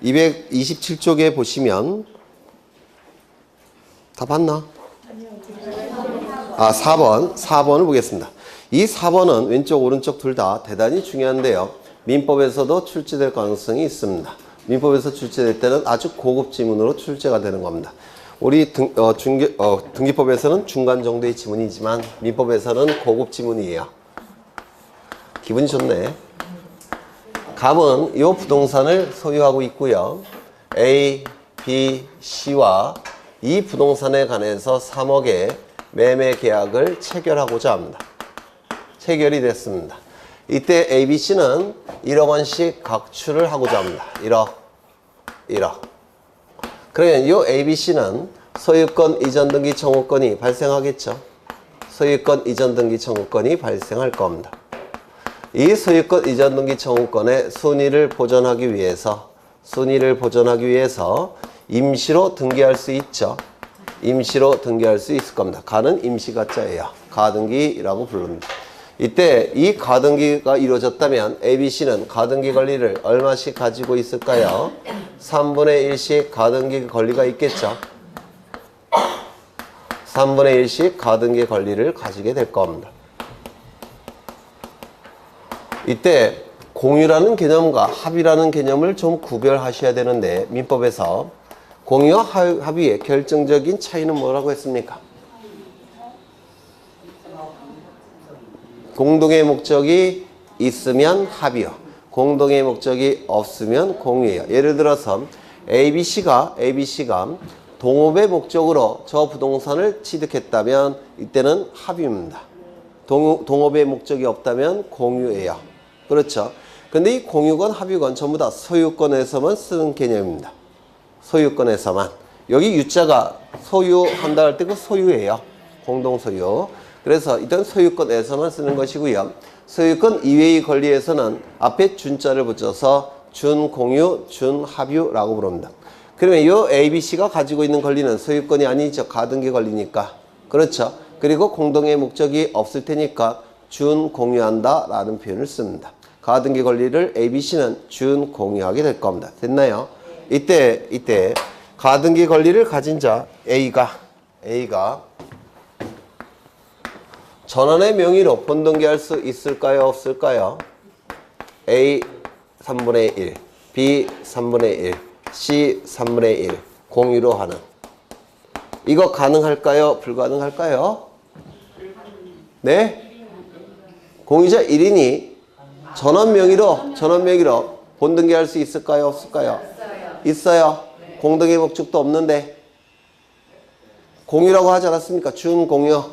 227쪽에 보시면 다 봤나? 4번을 보겠습니다. 이 4번은 왼쪽 오른쪽 둘 다 대단히 중요한데요. 민법에서도 출제될 가능성이 있습니다. 민법에서 출제될 때는 아주 고급 지문으로 출제가 되는 겁니다. 우리 등기법에서는 중간 정도의 지문이지만 민법에서는 고급 지문이에요. 기분이 좋네. 갑은 이 부동산을 소유하고 있고요. A, B, C와 이 부동산에 관해서 3억의 매매 계약을 체결하고자 합니다. 체결이 됐습니다. 이때 A, B, C는 1억 원씩 각출을 하고자 합니다. 1억. 그러면 이 A, B, C는 소유권 이전 등기 청구권이 발생하겠죠. 소유권 이전 등기 청구권이 발생할 겁니다. 이 소유권 이전 등기 청구권의 순위를 보존하기 위해서 임시로 등기할 수 있죠. 임시로 등기할 수 있을 겁니다. 가는 임시가짜예요. 가등기라고 부릅니다. 이때 이 가등기가 이루어졌다면 ABC는 가등기 권리를 얼마씩 가지고 있을까요? 3분의 1씩 가등기 권리가 있겠죠. 3분의 1씩 가등기 권리를 가지게 될 겁니다. 이때 공유라는 개념과 합의라는 개념을 좀 구별하셔야 되는데 민법에서 공유와 합의의 결정적인 차이는 뭐라고 했습니까? 공동의 목적이 있으면 합의요. 공동의 목적이 없으면 공유예요. 예를 들어서 ABC가 동업의 목적으로 저 부동산을 취득했다면 이때는 합의입니다. 동업의 목적이 없다면 공유예요. 그렇죠? 근데 이 공유건 합의건 전부 다 소유권에서만 쓰는 개념입니다. 소유권에서만. 여기 유자가 소유한다 할 때 그 소유예요. 공동소유. 그래서 일단 소유권에서만 쓰는 것이고요. 소유권 이외의 권리에서는 앞에 준자를 붙여서 준공유, 준합유라고 부릅니다. 그러면 이 ABC가 가지고 있는 권리는 소유권이 아니죠. 가등기 권리니까. 그렇죠? 그리고 공동의 목적이 없을 테니까 준공유한다 라는 표현을 씁니다. 가등기 권리를 ABC는 준공유하게 될 겁니다. 됐나요? 이때 가등기 권리를 가진 자 A가 전원의 명의로 본등기할 수 있을까요? 없을까요? A 3분의 1, B 3분의 1, C 3분의 1 공유로 하는 이거 가능할까요? 불가능할까요? 네? 공유자 1인이 전원 명의로 본등기할 수 있을까요? 없을까요? 있어요. 공동의 목적도 없는데 공유라고 하지 않았습니까? 준공유.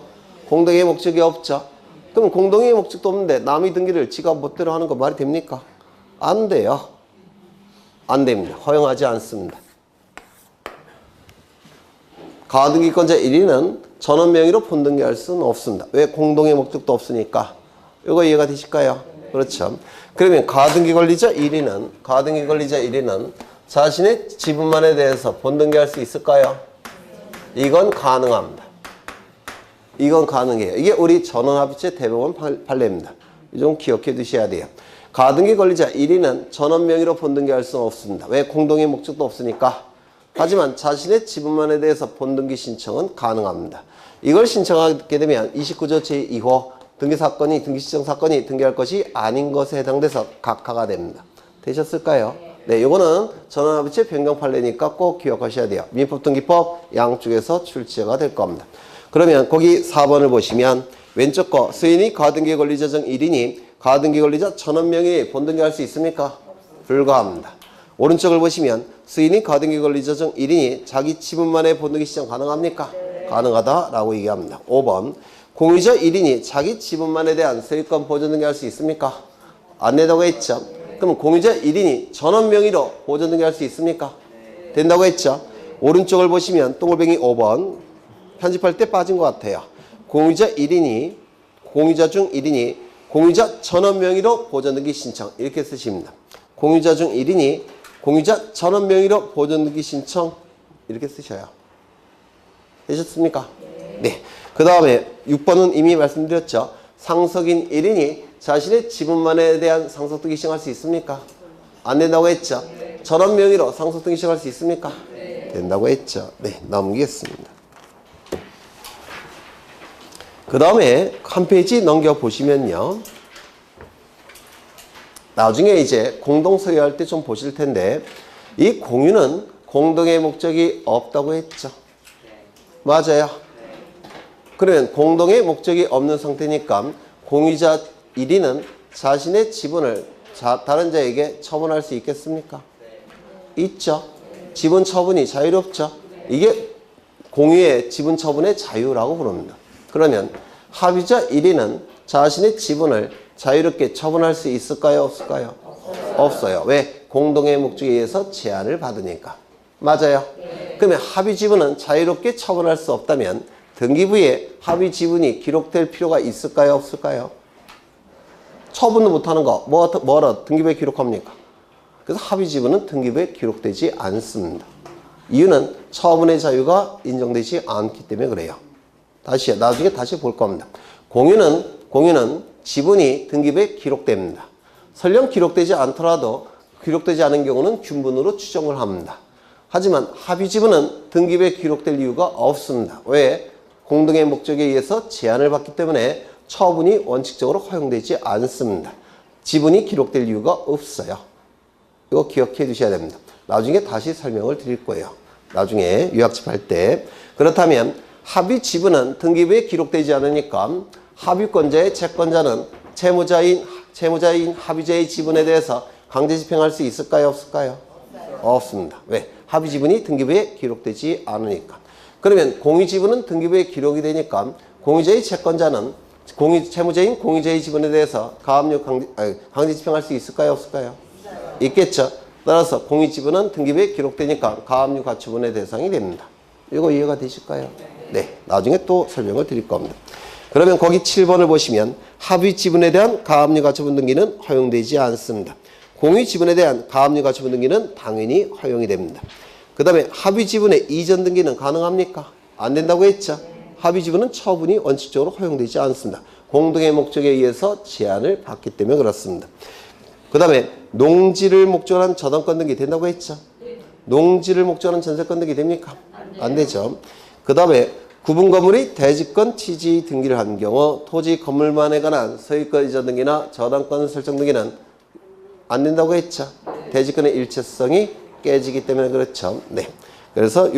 공동의 목적이 없죠. 그럼 공동의 목적도 없는데 남의 등기를 지가 멋대로 하는 거 말이 됩니까? 안 돼요. 안 됩니다. 허용하지 않습니다. 가등기권자 1인은 전원 명의로 본등기할 수는 없습니다. 왜? 공동의 목적도 없으니까. 이거 이해가 되실까요? 그렇죠. 그러면 가등기 권리자 1인은 자신의 지분만에 대해서 본등기할 수 있을까요? 이건 가능합니다. 이건 가능해요. 이게 우리 전원합의체 대법원 판례입니다. 이 좀 기억해 두셔야 돼요. 가등기 권리자 1인은 전원 명의로 본등기할 수는 없습니다. 왜? 공동의 목적도 없으니까. 하지만 자신의 지분만에 대해서 본등기 신청은 가능합니다. 이걸 신청하게 되면 29조 제2호 등기시정 사건이 등기할 것이 아닌 것에 해당돼서 각하가 됩니다. 되셨을까요? 네, 요거는 전원합의체 변경 판례니까 꼭 기억하셔야 돼요. 민법, 등기법 양쪽에서 출제가 될 겁니다. 그러면 거기 4번을 보시면 왼쪽 거 수인이 가등기 권리자 중 1인이 가등기 권리자 전원 명의에 본등기할 수 있습니까? 불가합니다. 오른쪽을 보시면 수인이 가등기 권리자 중 1인이 자기 지분만의 본등기 신청 가능합니까? 가능하다라고 얘기합니다. 5번 공유자 1인이 자기 지분만에 대한 소유권 보존 등기할 수 있습니까? 안 된다고 했죠. 그럼 공유자 1인이 전원 명의로 보존 등기할 수 있습니까? 된다고 했죠. 오른쪽을 보시면 동글뱅이 5번 편집할 때 빠진 것 같아요. 공유자 중 1인이 공유자 전원 명의로 보존 등기 신청 이렇게 쓰십니다. 공유자 중 1인이 공유자 전원 명의로 보존 등기 신청 이렇게 쓰셔요. 되셨습니까? 네. 그 다음에 6번은 이미 말씀드렸죠. 상속인 1인이 자신의 지분만에 대한 상속 등기 신청할 수 있습니까? 안 된다고 했죠. 전원 명의로 상속등기 시작할 수 있습니까? 된다고 했죠. 네, 넘기겠습니다. 그 다음에 한 페이지 넘겨보시면요. 나중에 이제 공동 소유할 때 좀 보실 텐데 이 공유는 공동의 목적이 없다고 했죠. 맞아요. 그러면 공동의 목적이 없는 상태니까 공유자 1위는 자신의 지분을 다른 자에게 처분할 수 있겠습니까? 있죠. 지분 처분이 자유롭죠. 이게 공유의 지분 처분의 자유라고 부릅니다. 그러면 합의자 1위는 자신의 지분을 자유롭게 처분할 수 있을까요? 없을까요? 없어요. 왜? 공동의 목적에 의해서 제한을 받으니까. 맞아요. 그러면 합의 지분은 자유롭게 처분할 수 없다면 등기부에 합의 지분이 기록될 필요가 있을까요? 없을까요? 처분도 못하는 거 뭐라 등기부에 기록합니까? 그래서 합의 지분은 등기부에 기록되지 않습니다. 이유는 처분의 자유가 인정되지 않기 때문에 그래요. 나중에 다시 볼 겁니다. 공유는 지분이 등기부에 기록됩니다. 설령 기록되지 않더라도 기록되지 않은 경우는 균분으로 추정을 합니다. 하지만 합의 지분은 등기부에 기록될 이유가 없습니다. 왜? 공동의 목적에 의해서 제한을 받기 때문에 처분이 원칙적으로 허용되지 않습니다. 지분이 기록될 이유가 없어요. 이거 기억해 두셔야 됩니다. 나중에 다시 설명을 드릴 거예요. 나중에 유학집 할 때. 그렇다면 합의 지분은 등기부에 기록되지 않으니까 합의권자의 채권자는 채무자인 합의자의 지분에 대해서 강제 집행할 수 있을까요? 없을까요? 없습니다. 왜? 합의 지분이 등기부에 기록되지 않으니까. 그러면 공유 지분은 등기부에 기록이 되니까 공유자의 채권자는 채무자인 공유자의 지분에 대해서 강제 집행할 수 있을까요? 없을까요? 있겠죠. 따라서 공유 지분은 등기부에 기록되니까 가압류 가처분의 대상이 됩니다. 이거 이해가 되실까요? 네, 나중에 또 설명을 드릴 겁니다. 그러면 거기 7번을 보시면 합의 지분에 대한 가압류 가처분 등기는 허용되지 않습니다. 공유 지분에 대한 가압류 가처분 등기는 당연히 허용이 됩니다. 그 다음에 합의 지분의 이전 등기는 가능합니까? 안 된다고 했죠. 합의 지분은 처분이 원칙적으로 허용되지 않습니다. 공동의 목적에 의해서 제한을 받기 때문에 그렇습니다. 그 다음에 농지를 목적으로 한 저당권 등기 된다고 했죠. 농지를 목적으로 한 전세권 등기 됩니까? 안 되죠. 그 다음에 구분 건물이 대지권 취지 등기를 한 경우 토지 건물만에 관한 소유권 이전 등기나 저당권 설정 등기는 안 된다고 했죠. 대지권의 일체성이 깨지기 때문에 그렇죠. 네. 그래서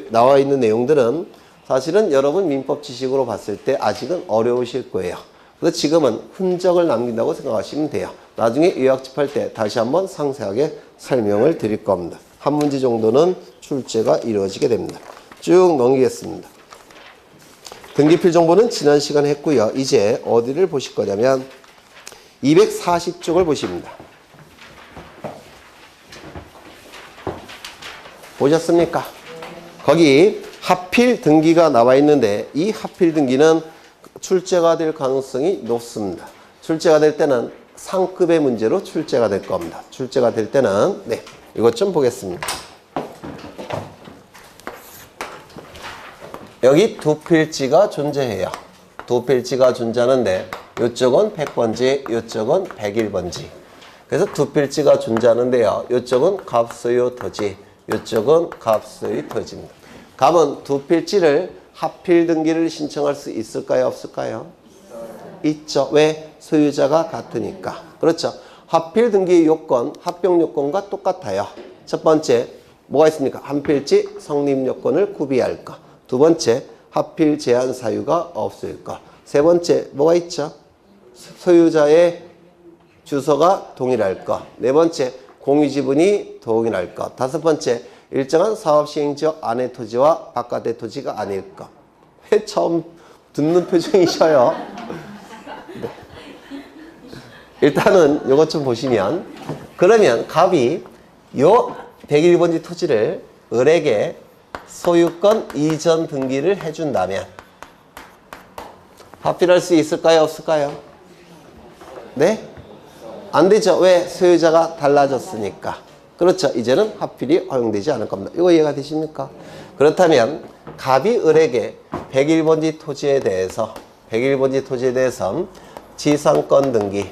나와 있는 내용들은 사실은 여러분 민법 지식으로 봤을 때 아직은 어려우실 거예요. 그래서 지금은 흔적을 남긴다고 생각하시면 돼요. 나중에 요약집 할 때 다시 한번 상세하게 설명을 드릴 겁니다. 한 문제 정도는 출제가 이루어지게 됩니다. 쭉 넘기겠습니다. 등기필 정보는 지난 시간에 했고요. 이제 어디를 보실 거냐면 240쪽을 보십니다. 보셨습니까? 거기 하필 등기가 나와 있는데 이 하필 등기는 출제가 될 가능성이 높습니다. 출제가 될 때는 상급의 문제로 출제가 될 겁니다. 출제가 될 때는 네, 이것 좀 보겠습니다. 여기 두 필지가 존재해요. 두 필지가 존재하는데 이쪽은 100번지, 이쪽은 101번지. 그래서 두 필지가 존재하는데요. 이쪽은 갑소유 토지, 이쪽은 갑소유 토지입니다. 갑은 두 필지를 합필 등기를 신청할 수 있을까요? 없을까요? 있죠. 왜? 소유자가 같으니까. 그렇죠. 합필 등기 요건, 합병 요건과 똑같아요. 첫 번째, 뭐가 있습니까? 한 필지 성립 요건을 구비할 것. 두 번째, 합필 제한 사유가 없을 것. 세 번째, 뭐가 있죠? 소유자의 주소가 동일할 것. 네 번째, 공유 지분이 동일할 것. 다섯 번째, 일정한 사업 시행지역 안의 토지와 바깥의 토지가 아닐 것. 왜 처음 듣는 표정이셔요? 네. 일단은 이것 좀 보시면, 그러면 갑이 요 101번지 토지를 을에게 소유권 이전 등기를 해준다면 합필할 수 있을까요? 없을까요? 네? 안 되죠. 왜? 소유자가 달라졌으니까. 그렇죠. 이제는 합필이 허용되지 않을 겁니다. 이거 이해가 되십니까? 그렇다면 갑이 을에게 101번지 토지에 대해서 지상권 등기,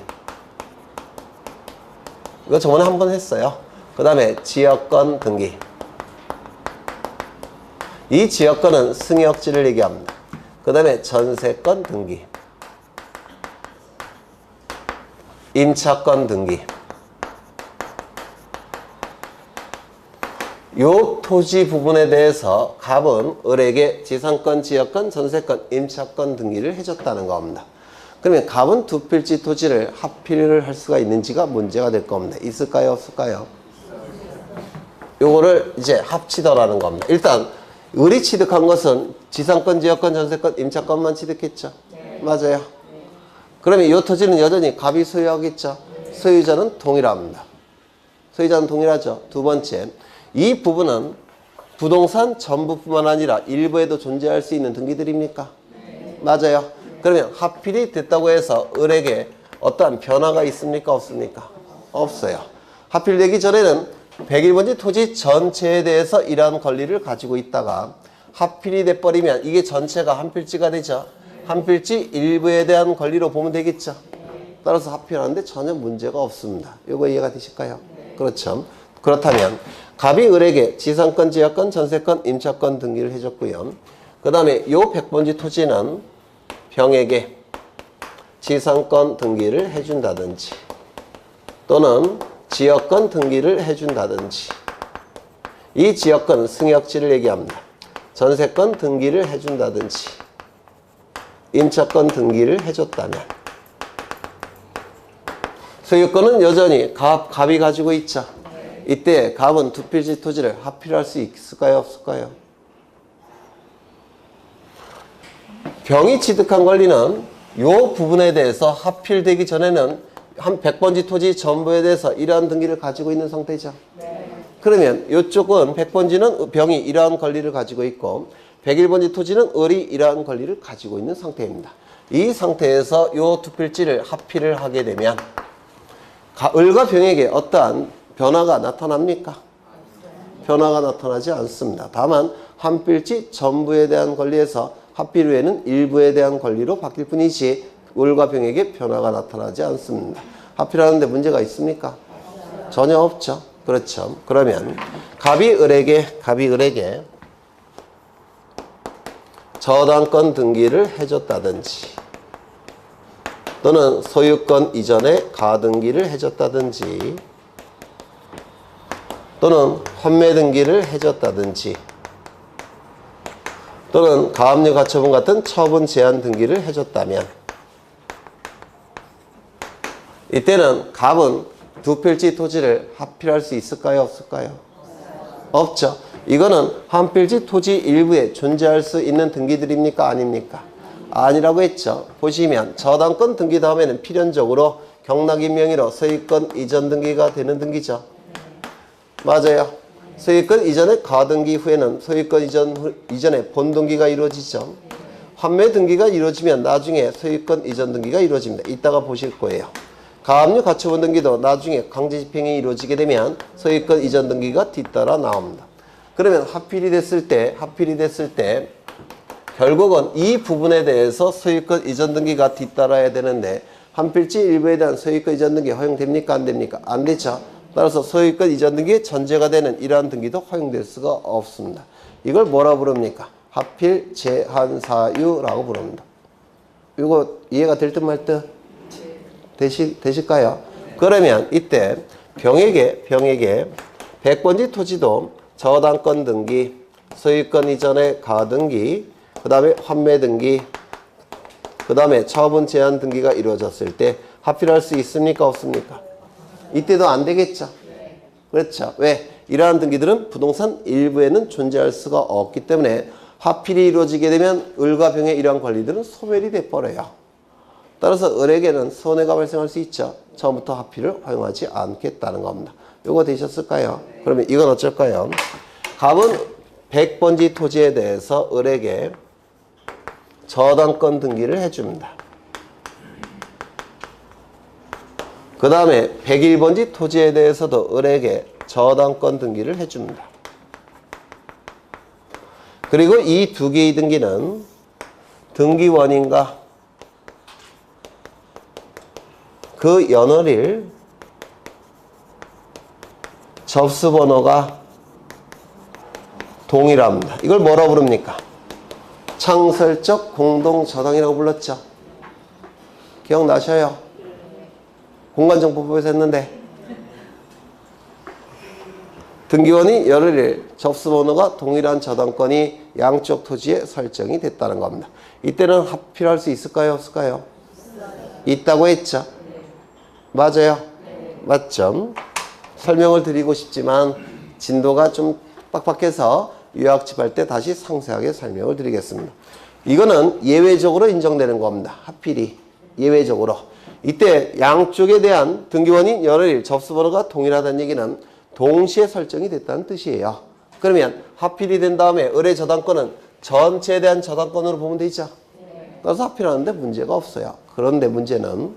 이거 저번에 한번 했어요. 그 다음에 지역권 등기. 이 지역권은 승역지를 얘기합니다. 그 다음에 전세권 등기, 임차권 등기. 요 토지 부분에 대해서 갑은 을에게 지상권, 지역권, 전세권, 임차권 등기를 해줬다는 겁니다. 그러면 갑은 두 필지 토지를 합필을 할 수가 있는지가 문제가 될 겁니다. 있을까요? 없을까요? 요거를 이제 합치더라는 겁니다. 일단 을이 취득한 것은 지상권, 지역권, 전세권, 임차권만 취득했죠. 네. 맞아요. 네. 그러면 이 토지는 여전히 갑이 소유하겠죠. 소유자는 동일합니다. 소유자는 동일하죠. 두 번째, 이 부분은 부동산 전부뿐만 아니라 일부에도 존재할 수 있는 등기들입니까? 네. 맞아요. 그러면 합필이 됐다고 해서 을에게 어떠한 변화가 있습니까? 없습니까? 없어요. 합필되기 전에는 101번지 토지 전체에 대해서 이러한 권리를 가지고 있다가 합필이 돼버리면 이게 전체가 한 필지가 되죠. 한 필지 일부에 대한 권리로 보면 되겠죠. 따라서 합필하는데 전혀 문제가 없습니다. 이거 이해가 되실까요? 그렇죠. 그렇다면 갑이 을에게 지상권, 지역권, 전세권, 임차권 등기를 해줬고요. 그 다음에 요 100번지 토지는 병에게 지상권 등기를 해준다든지 또는 지역권 등기를 해준다든지, 이 지역권 승역지를 얘기합니다. 전세권 등기를 해준다든지 임차권 등기를 해줬다면 소유권은 여전히 갑이 가지고 있죠. 이때 갑은 두 필지 토지를 합필할 수 있을까요? 없을까요? 병이 취득한 권리는 이 부분에 대해서 합필되기 전에는 한 100번지 토지 전부에 대해서 이러한 등기를 가지고 있는 상태죠. 네. 그러면 이쪽은 100번지는 병이 이러한 권리를 가지고 있고 101번지 토지는 을이 이러한 권리를 가지고 있는 상태입니다. 이 상태에서 이 두 필지를 합필을 하게 되면 을과 병에게 어떠한 변화가 나타납니까? 변화가 나타나지 않습니다. 다만 한 필지 전부에 대한 권리에서 합필 후에는 일부에 대한 권리로 바뀔 뿐이지 을과 병에게 변화가 나타나지 않습니다. 합필하는데 문제가 있습니까? 전혀 없죠. 그렇죠. 그러면 갑이 을에게 저당권 등기를 해줬다든지 또는 소유권 이전에 가등기를 해줬다든지 또는 환매 등기를 해줬다든지 또는 가압류 가처분 같은 처분 제한 등기를 해줬다면 이때는 갑은 두 필지 토지를 합필할 수 있을까요? 없을까요? 없죠. 이거는 한 필지 토지 일부에 존재할 수 있는 등기들입니까? 아닙니까? 아니라고 했죠. 보시면 저당권 등기 다음에는 필연적으로 경락인 명의로 소유권 이전 등기가 되는 등기죠. 맞아요. 소유권 이전에 가등기 후에는 소유권 이전에 본등기가 이루어지죠. 환매 등기가 이루어지면 나중에 소유권 이전 등기가 이루어집니다. 이따가 보실 거예요. 가압류 가처분 등기도 나중에 강제 집행이 이루어지게 되면 소유권 이전 등기가 뒤따라 나옵니다. 그러면 합필이 됐을 때 결국은 이 부분에 대해서 소유권 이전 등기가 뒤따라야 되는데 한 필지 일부에 대한 소유권 이전 등기 허용됩니까? 안 됩니까? 안 되죠. 따라서 소유권 이전 등기의 전제가 되는 이러한 등기도 허용될 수가 없습니다. 이걸 뭐라 부릅니까? 합필 제한 사유라고 부릅니다. 이거 이해가 될 듯 말 듯? 되실까요? 그러면 이때 병에게 100번지 토지도 저당권 등기, 소유권 이전의 가등기, 그 다음에 환매 등기, 그 다음에 처분 제한 등기가 이루어졌을 때 합필할 수 있습니까? 없습니까? 이때도 안 되겠죠. 그렇죠. 왜? 이러한 등기들은 부동산 일부에는 존재할 수가 없기 때문에 합필이 이루어지게 되면 을과 병의 이러한 권리들은 소멸이 돼버려요. 따라서 을에게는 손해가 발생할 수 있죠. 처음부터 합필을 허용하지 않겠다는 겁니다. 요거 되셨을까요? 그러면 이건 어쩔까요? 갑은 100번지 토지에 대해서 을에게 저당권 등기를 해줍니다. 그 다음에 101번지 토지에 대해서도 을에게 저당권 등기를 해줍니다. 그리고 이 두 개의 등기는 등기원인과 그 연월일 접수 번호가 동일합니다. 이걸 뭐라고 부릅니까? 창설적 공동 저당이라고 불렀죠. 기억나셔요? 공간정보법에서 했는데 등기원이 열흘 접수번호가 동일한 저당권이 양쪽 토지에 설정이 됐다는 겁니다. 이때는 합필할 수 있을까요? 없을까요? 있다고 했죠. 맞아요? 맞죠? 설명을 드리고 싶지만 진도가 좀 빡빡해서 요약집할 때 다시 상세하게 설명을 드리겠습니다. 이거는 예외적으로 인정되는 겁니다. 하필이 예외적으로. 이때 양쪽에 대한 등기원인 열흘 접수번호가 동일하다는 얘기는 동시에 설정이 됐다는 뜻이에요. 그러면 하필이 된 다음에 의뢰 저당권은 전체에 대한 저당권으로 보면 되죠. 그래서 하필하는데 문제가 없어요. 그런데 문제는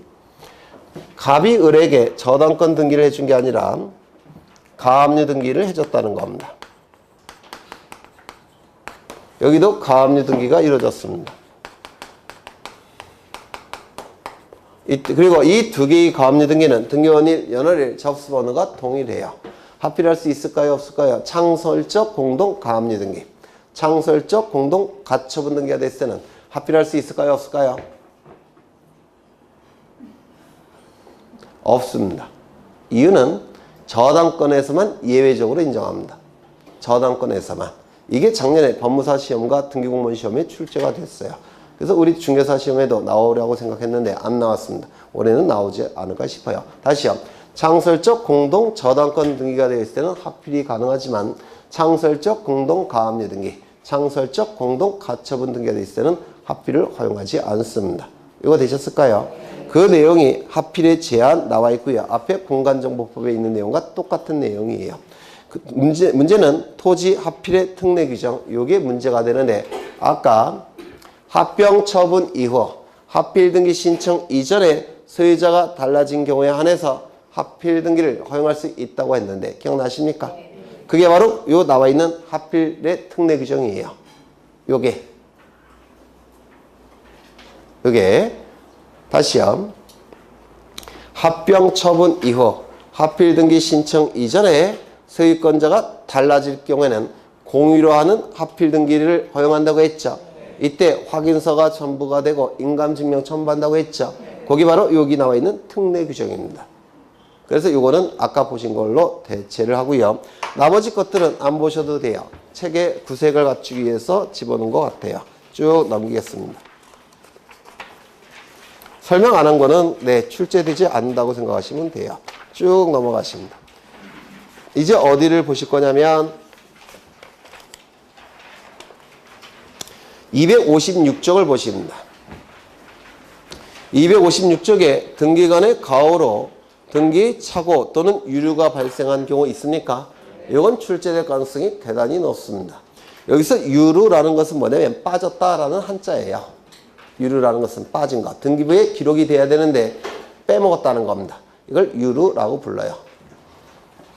갑이 을에게 저당권 등기를 해준 게 아니라 가압류 등기를 해줬다는 겁니다. 여기도 가압류 등기가 이루어졌습니다. 그리고 이 두 개의 가압류 등기는 등기원인 연월일 접수번호가 동일해요. 하필할 수 있을까요? 없을까요? 창설적 공동 가압류 등기. 창설적 공동 가처분 등기가 됐을 때는 하필할 수 있을까요? 없을까요? 없습니다. 이유는 저당권에서만 예외적으로 인정합니다. 저당권에서만. 이게 작년에 법무사 시험과 등기공무원 시험에 출제가 됐어요. 그래서 우리 중개사 시험에도 나오려고 생각했는데 안 나왔습니다. 올해는 나오지 않을까 싶어요. 다시요. 창설적 공동 저당권 등기가 되어 있을 때는 하필이 가능하지만 창설적 공동 가압류 등기, 창설적 공동 가처분 등기가 되어 있을 때는 하필을 허용하지 않습니다. 이거 되셨을까요? 그 내용이 하필의 제한 나와 있고요. 앞에 공간정보법에 있는 내용과 똑같은 내용이에요. 문제는 토지 하필의 특례 규정, 이게 문제가 되는데 아까 합병 처분 이후 하필 등기 신청 이전에 소유자가 달라진 경우에 한해서 하필 등기를 허용할 수 있다고 했는데 기억나십니까? 그게 바로 요 나와 있는 하필의 특례 규정이에요. 요게 다시요. 합병 처분 이후 하필 등기 신청 이전에 소유권자가 달라질 경우에는 공유로 하는 하필 등기를 허용한다고 했죠. 이때 확인서가 첨부가 되고 인감증명 첨부한다고 했죠. 거기 바로 여기 나와 있는 특례 규정입니다. 그래서 이거는 아까 보신 걸로 대체를 하고요. 나머지 것들은 안 보셔도 돼요. 책에 구색을 갖추기 위해서 집어넣은 것 같아요. 쭉 넘기겠습니다. 설명 안 한 거는 출제되지 않는다고 생각하시면 돼요. 쭉 넘어가십니다. 이제 어디를 보실 거냐면 256쪽을 보십니다. 256쪽에 등기관의 가호로 등기 착오 또는 유류가 발생한 경우 있습니까? 이건 출제될 가능성이 대단히 높습니다. 여기서 유류라는 것은 뭐냐면 빠졌다라는 한자예요. 유류라는 것은 빠진 것. 등기부에 기록이 돼야 되는데 빼먹었다는 겁니다. 이걸 유류라고 불러요.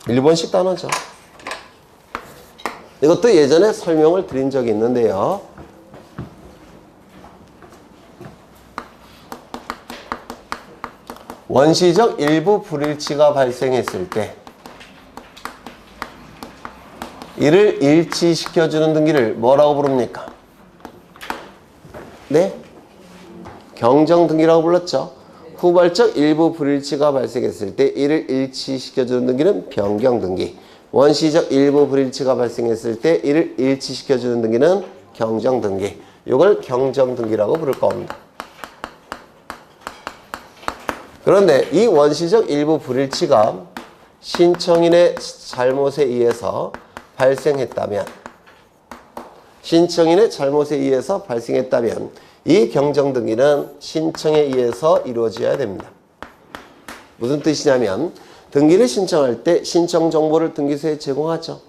일본식 단어죠. 이것도 예전에 설명을 드린 적이 있는데요. 원시적 일부 불일치가 발생했을 때 이를 일치시켜주는 등기를 뭐라고 부릅니까? 네? 경정등기라고 불렀죠. 후발적 일부 불일치가 발생했을 때 이를 일치시켜주는 등기는 변경등기. 원시적 일부 불일치가 발생했을 때 이를 일치시켜주는 등기는 경정등기. 이걸 경정등기라고 부를 겁니다. 그런데 이 원시적 일부 불일치가 신청인의 잘못에 의해서 발생했다면 이 경정등기는 신청에 의해서 이루어져야 됩니다. 무슨 뜻이냐면 등기를 신청할 때 신청 정보를 등기소에 제공하죠.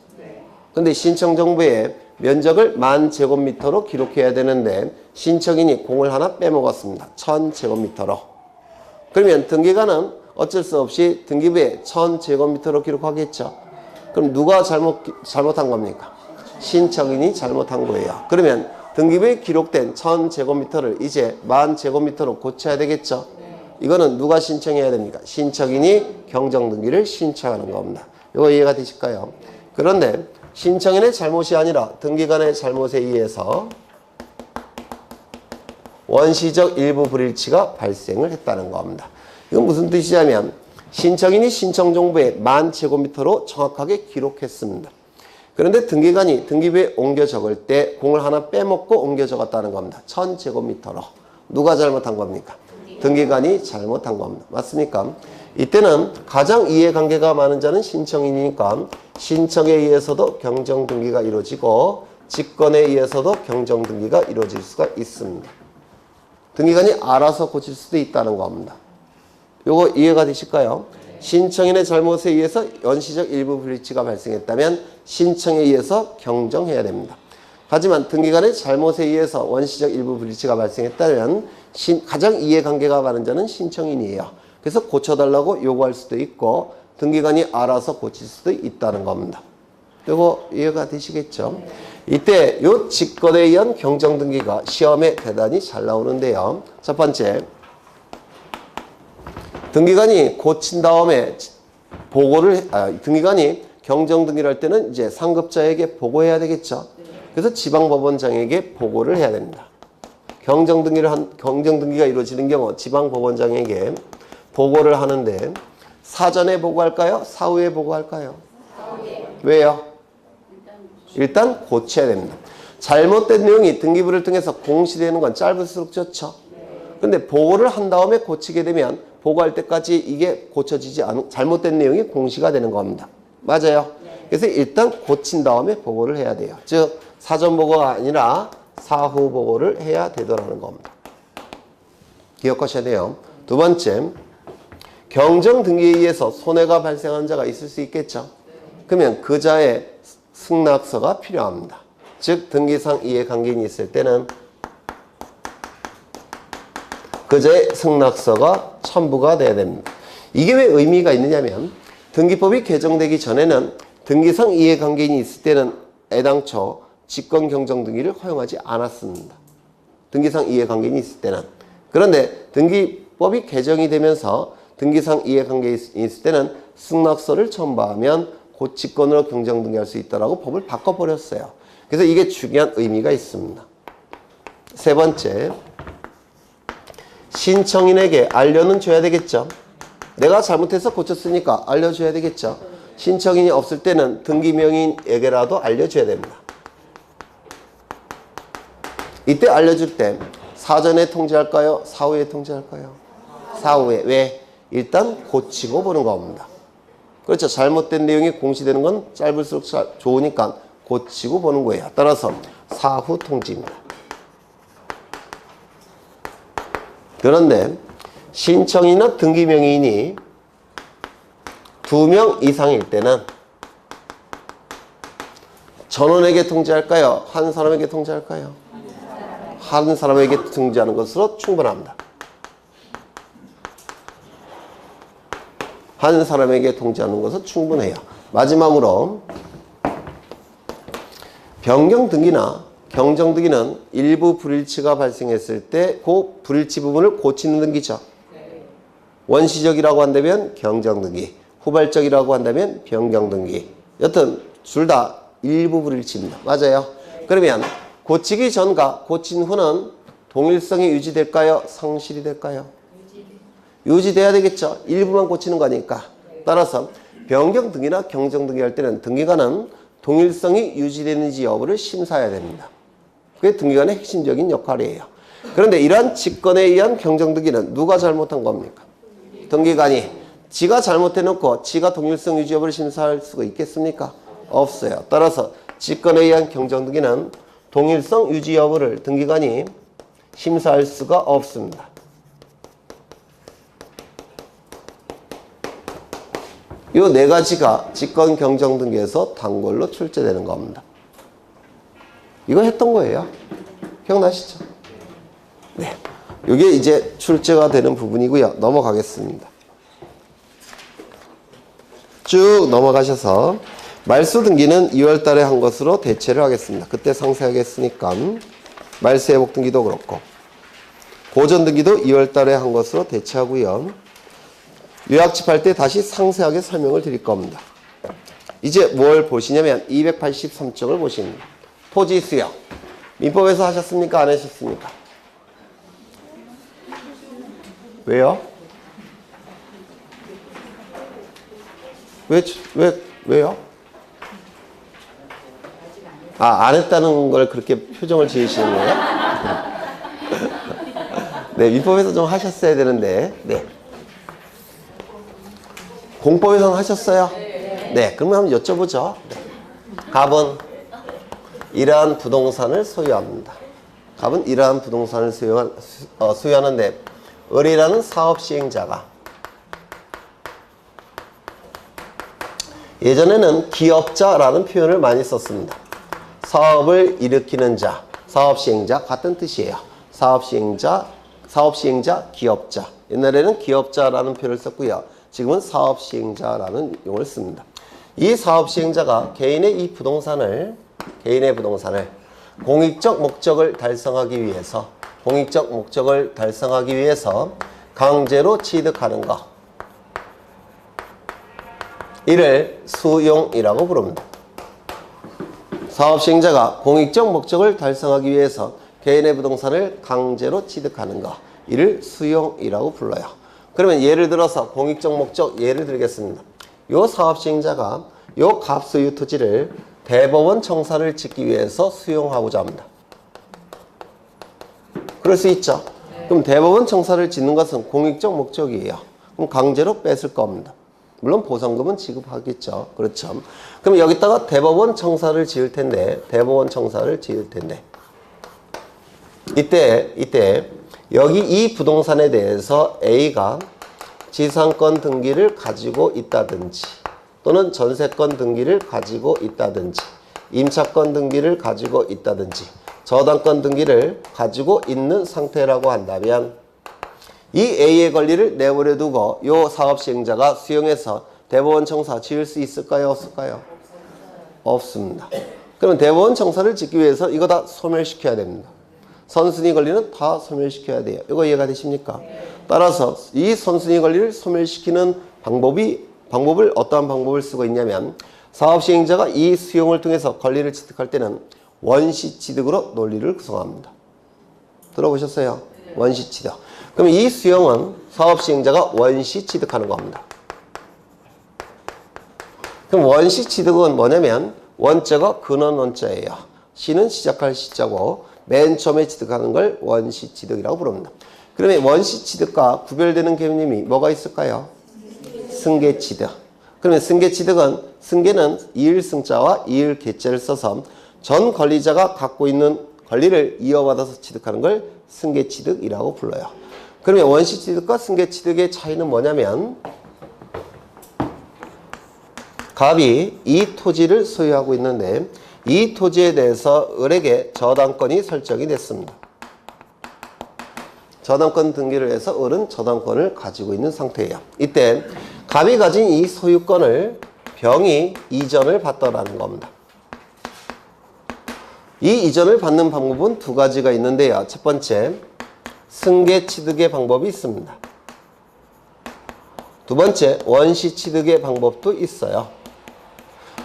근데 신청 정보에 면적을 1000제곱미터로 기록해야 되는데 신청인이 공을 하나 빼먹었습니다. 1000제곱미터로. 그러면 등기관은 어쩔 수 없이 등기부에 1000제곱미터로 기록하겠죠. 그럼 누가 잘못한 겁니까? 신청인이 잘못한 거예요. 그러면 등기부에 기록된 1000제곱미터를 이제 10,000제곱미터로 고쳐야 되겠죠. 이거는 누가 신청해야 됩니까? 신청인이 경정등기를 신청하는 겁니다. 이거 이해가 되실까요? 그런데 신청인의 잘못이 아니라 등기관의 잘못에 의해서 원시적 일부 불일치가 발생을 했다는 겁니다. 이건 무슨 뜻이냐면 신청인이 신청정보에 10,000제곱미터로 정확하게 기록했습니다. 그런데 등기관이 등기부에 옮겨 적을 때 공을 하나 빼먹고 옮겨 적었다는 겁니다. 1,000제곱미터로. 누가 잘못한 겁니까? 등기관이 잘못한 겁니다. 맞습니까? 이때는 가장 이해관계가 많은 자는 신청인이니까 신청에 의해서도 경정등기가 이루어지고 직권에 의해서도 경정등기가 이루어질 수가 있습니다. 등기관이 알아서 고칠 수도 있다는 겁니다. 요거 이해가 되실까요? 신청인의 잘못에 의해서 원시적 일부 불일치가 발생했다면 신청에 의해서 경정해야 됩니다. 하지만 등기관의 잘못에 의해서 원시적 일부 불일치가 발생했다면 가장 이해관계가 많은 자는 신청인이에요. 그래서 고쳐달라고 요구할 수도 있고 등기관이 알아서 고칠 수도 있다는 겁니다. 요거 이해가 되시겠죠? 이때 요 직권에 의한 경정등기가 시험에 대단히 잘 나오는데요. 첫 번째, 등기관이 고친 다음에 등기관이 경정등기를 할 때는 이제 상급자에게 보고해야 되겠죠. 그래서 지방법원장에게 보고를 해야 됩니다. 경정등기가 이루어지는 경우 지방법원장에게 보고를 하는데 사전에 보고할까요? 사후에 보고할까요? 왜요? 일단 고쳐야 됩니다. 잘못된 내용이 등기부를 통해서 공시되는 건 짧을수록 좋죠. 근데 보고를 한 다음에 고치게 되면 보고할 때까지 이게 고쳐지지 않은 잘못된 내용이 공시가 되는 겁니다. 맞아요? 그래서 일단 고친 다음에 보고를 해야 돼요. 즉 사전 보고가 아니라 사후 보고를 해야 되더라는 겁니다. 기억하셔야 돼요. 두 번째, 경정등기에 의해서 손해가 발생한 자가 있을 수 있겠죠. 그러면 그 자의 승낙서가 필요합니다. 즉 등기상 이해관계인이 있을 때는 그자의 승낙서가 첨부가 돼야 됩니다. 이게 왜 의미가 있느냐면 등기법이 개정되기 전에는 등기상 이해관계인이 있을 때는 애당초 직권경정등기를 허용하지 않았습니다. 등기상 이해관계인이 있을 때는. 그런데 등기법이 개정이 되면서 등기상 이해관계인이 있을 때는 승낙서를 첨부하면 곧 직권으로 경정등기할 수 있다라고 법을 바꿔버렸어요. 그래서 이게 중요한 의미가 있습니다. 세 번째, 신청인에게 알려는 줘야 되겠죠. 내가 잘못해서 고쳤으니까 알려줘야 되겠죠. 신청인이 없을 때는 등기명인에게라도 알려줘야 됩니다. 이때 알려줄 때 사전에 통지할까요? 사후에 통지할까요? 사후에. 왜? 일단 고치고 보는 겁니다. 그렇죠. 잘못된 내용이 공시되는 건 짧을수록 좋으니까 고치고 보는 거예요. 따라서 사후 통지입니다. 그런데 신청인이나 등기명의인이 2명 이상일 때는 전원에게 통지할까요? 한 사람에게 통지할까요? 한 사람에게 통지하는 것으로 충분합니다. 한 사람에게 통지하는 것은 충분해요. 마지막으로 변경등기나 경정등기는 일부 불일치가 발생했을 때 그 불일치 부분을 고치는 등기죠. 원시적이라고 한다면 경정등기, 후발적이라고 한다면 변경등기. 여튼 둘 다 일부 불일치입니다. 맞아요? 그러면 고치기 전과 고친 후는 동일성이 유지될까요? 상실이 될까요? 유지돼야 되겠죠. 일부만 고치는 거니까. 따라서 변경등기나 경정등기 할 때는 등기관은 동일성이 유지되는지 여부를 심사해야 됩니다. 그게 등기관의 핵심적인 역할이에요. 그런데 이러한 직권에 의한 경정등기는 누가 잘못한 겁니까? 등기관이. 지가 잘못해놓고 지가 동일성 유지 여부를 심사할 수가 있겠습니까? 없어요. 따라서 직권에 의한 경정등기는 동일성 유지 여부를 등기관이 심사할 수가 없습니다. 이 네 가지가 직권 경정등기에서 단골로 출제되는 겁니다. 이거 했던 거예요. 기억나시죠? 네. 이게 이제 출제가 되는 부분이고요. 넘어가겠습니다. 쭉 넘어가셔서 말소 등기는 2월 달에 한 것으로 대체를 하겠습니다. 그때 상세하게 했으니까 말소 회복 등기도 그렇고 고전 등기도 2월 달에 한 것으로 대체하고요. 요약집 할 때 다시 상세하게 설명을 드릴 겁니다. 이제 뭘 보시냐면 283쪽을 보십니다. 토지 수용. 민법에서 하셨습니까? 안 하셨습니까? 왜요? 왜요? 안 했다는 걸 그렇게 표정을 지으시는 거예요? 네, 민법에서 좀 하셨어야 되는데, 네. 공법에서는 하셨어요? 네, 그러면 한번 여쭤보죠. 네. 갑은 이러한 부동산을 소유합니다. 갑은 이러한 부동산을 소유하는데, 을이라는 사업 시행자가 예전에는 기업자라는 표현을 많이 썼습니다. 사업을 일으키는 자, 사업 시행자 같은 뜻이에요. 사업 시행자, 기업자. 옛날에는 기업자라는 표현을 썼고요. 지금은 사업 시행자라는 용어를 씁니다. 이 사업 시행자가 개인의 부동산을 공익적 목적을 달성하기 위해서 강제로 취득하는 것. 이를 수용이라고 부릅니다. 사업 시행자가 공익적 목적을 달성하기 위해서 개인의 부동산을 강제로 취득하는 것. 이를 수용이라고 불러요. 그러면 예를 들어서 공익적 목적 예를 들겠습니다. 요 사업 시행자가 요 갑소유 토지를 대법원 청사를 짓기 위해서 수용하고자 합니다. 그럴 수 있죠. 그럼 대법원 청사를 짓는 것은 공익적 목적이에요. 그럼 강제로 뺏을 겁니다. 물론 보상금은 지급하겠죠. 그렇죠. 그럼 여기다가 대법원 청사를 지을 텐데 이때 여기 이 부동산에 대해서 A가 지상권 등기를 가지고 있다든지 또는 전세권 등기를 가지고 있다든지 임차권 등기를 가지고 있다든지 저당권 등기를 가지고 있는 상태라고 한다면 이 A의 권리를 내버려 두고 이 사업 시행자가 수용해서 대법원 청사 지을 수 있을까요? 없을까요? 없습니다. 그럼 대법원 청사를 짓기 위해서 이거 다 소멸시켜야 됩니다. 선순위 권리는 다 소멸시켜야 돼요. 이거 이해가 되십니까? 따라서 이 선순위 권리를 소멸시키는 방법을 어떠한 방법을 쓰고 있냐면 사업 시행자가 이 수용을 통해서 권리를 취득할 때는 원시 취득으로 논리를 구성합니다. 들어보셨어요? 원시 취득. 그럼 이 수용은 사업 시행자가 원시 취득하는 겁니다. 그럼 원시 취득은 뭐냐면 원자가 근원 원자예요. 시는 시작할 시자고 맨 처음에 취득하는 걸 원시 취득이라고 부릅니다. 그러면 원시 취득과 구별되는 개념이 뭐가 있을까요? 승계 취득. 그러면 승계 취득은 승계는 이을승자와 이을계자를 써서 전 권리자가 갖고 있는 권리를 이어받아서 취득하는 걸 승계 취득이라고 불러요. 그러면 원시 취득과 승계 취득의 차이는 뭐냐면 갑이 이 토지를 소유하고 있는데 이 토지에 대해서 을에게 저당권이 설정이 됐습니다. 저당권 등기를 해서 을은 저당권을 가지고 있는 상태예요. 이때 갑이 가진 이 소유권을 병이 이전을 받더라는 겁니다. 이 이전을 받는 방법은 두 가지가 있는데요. 첫 번째, 승계 취득의 방법이 있습니다. 두 번째, 원시 취득의 방법도 있어요.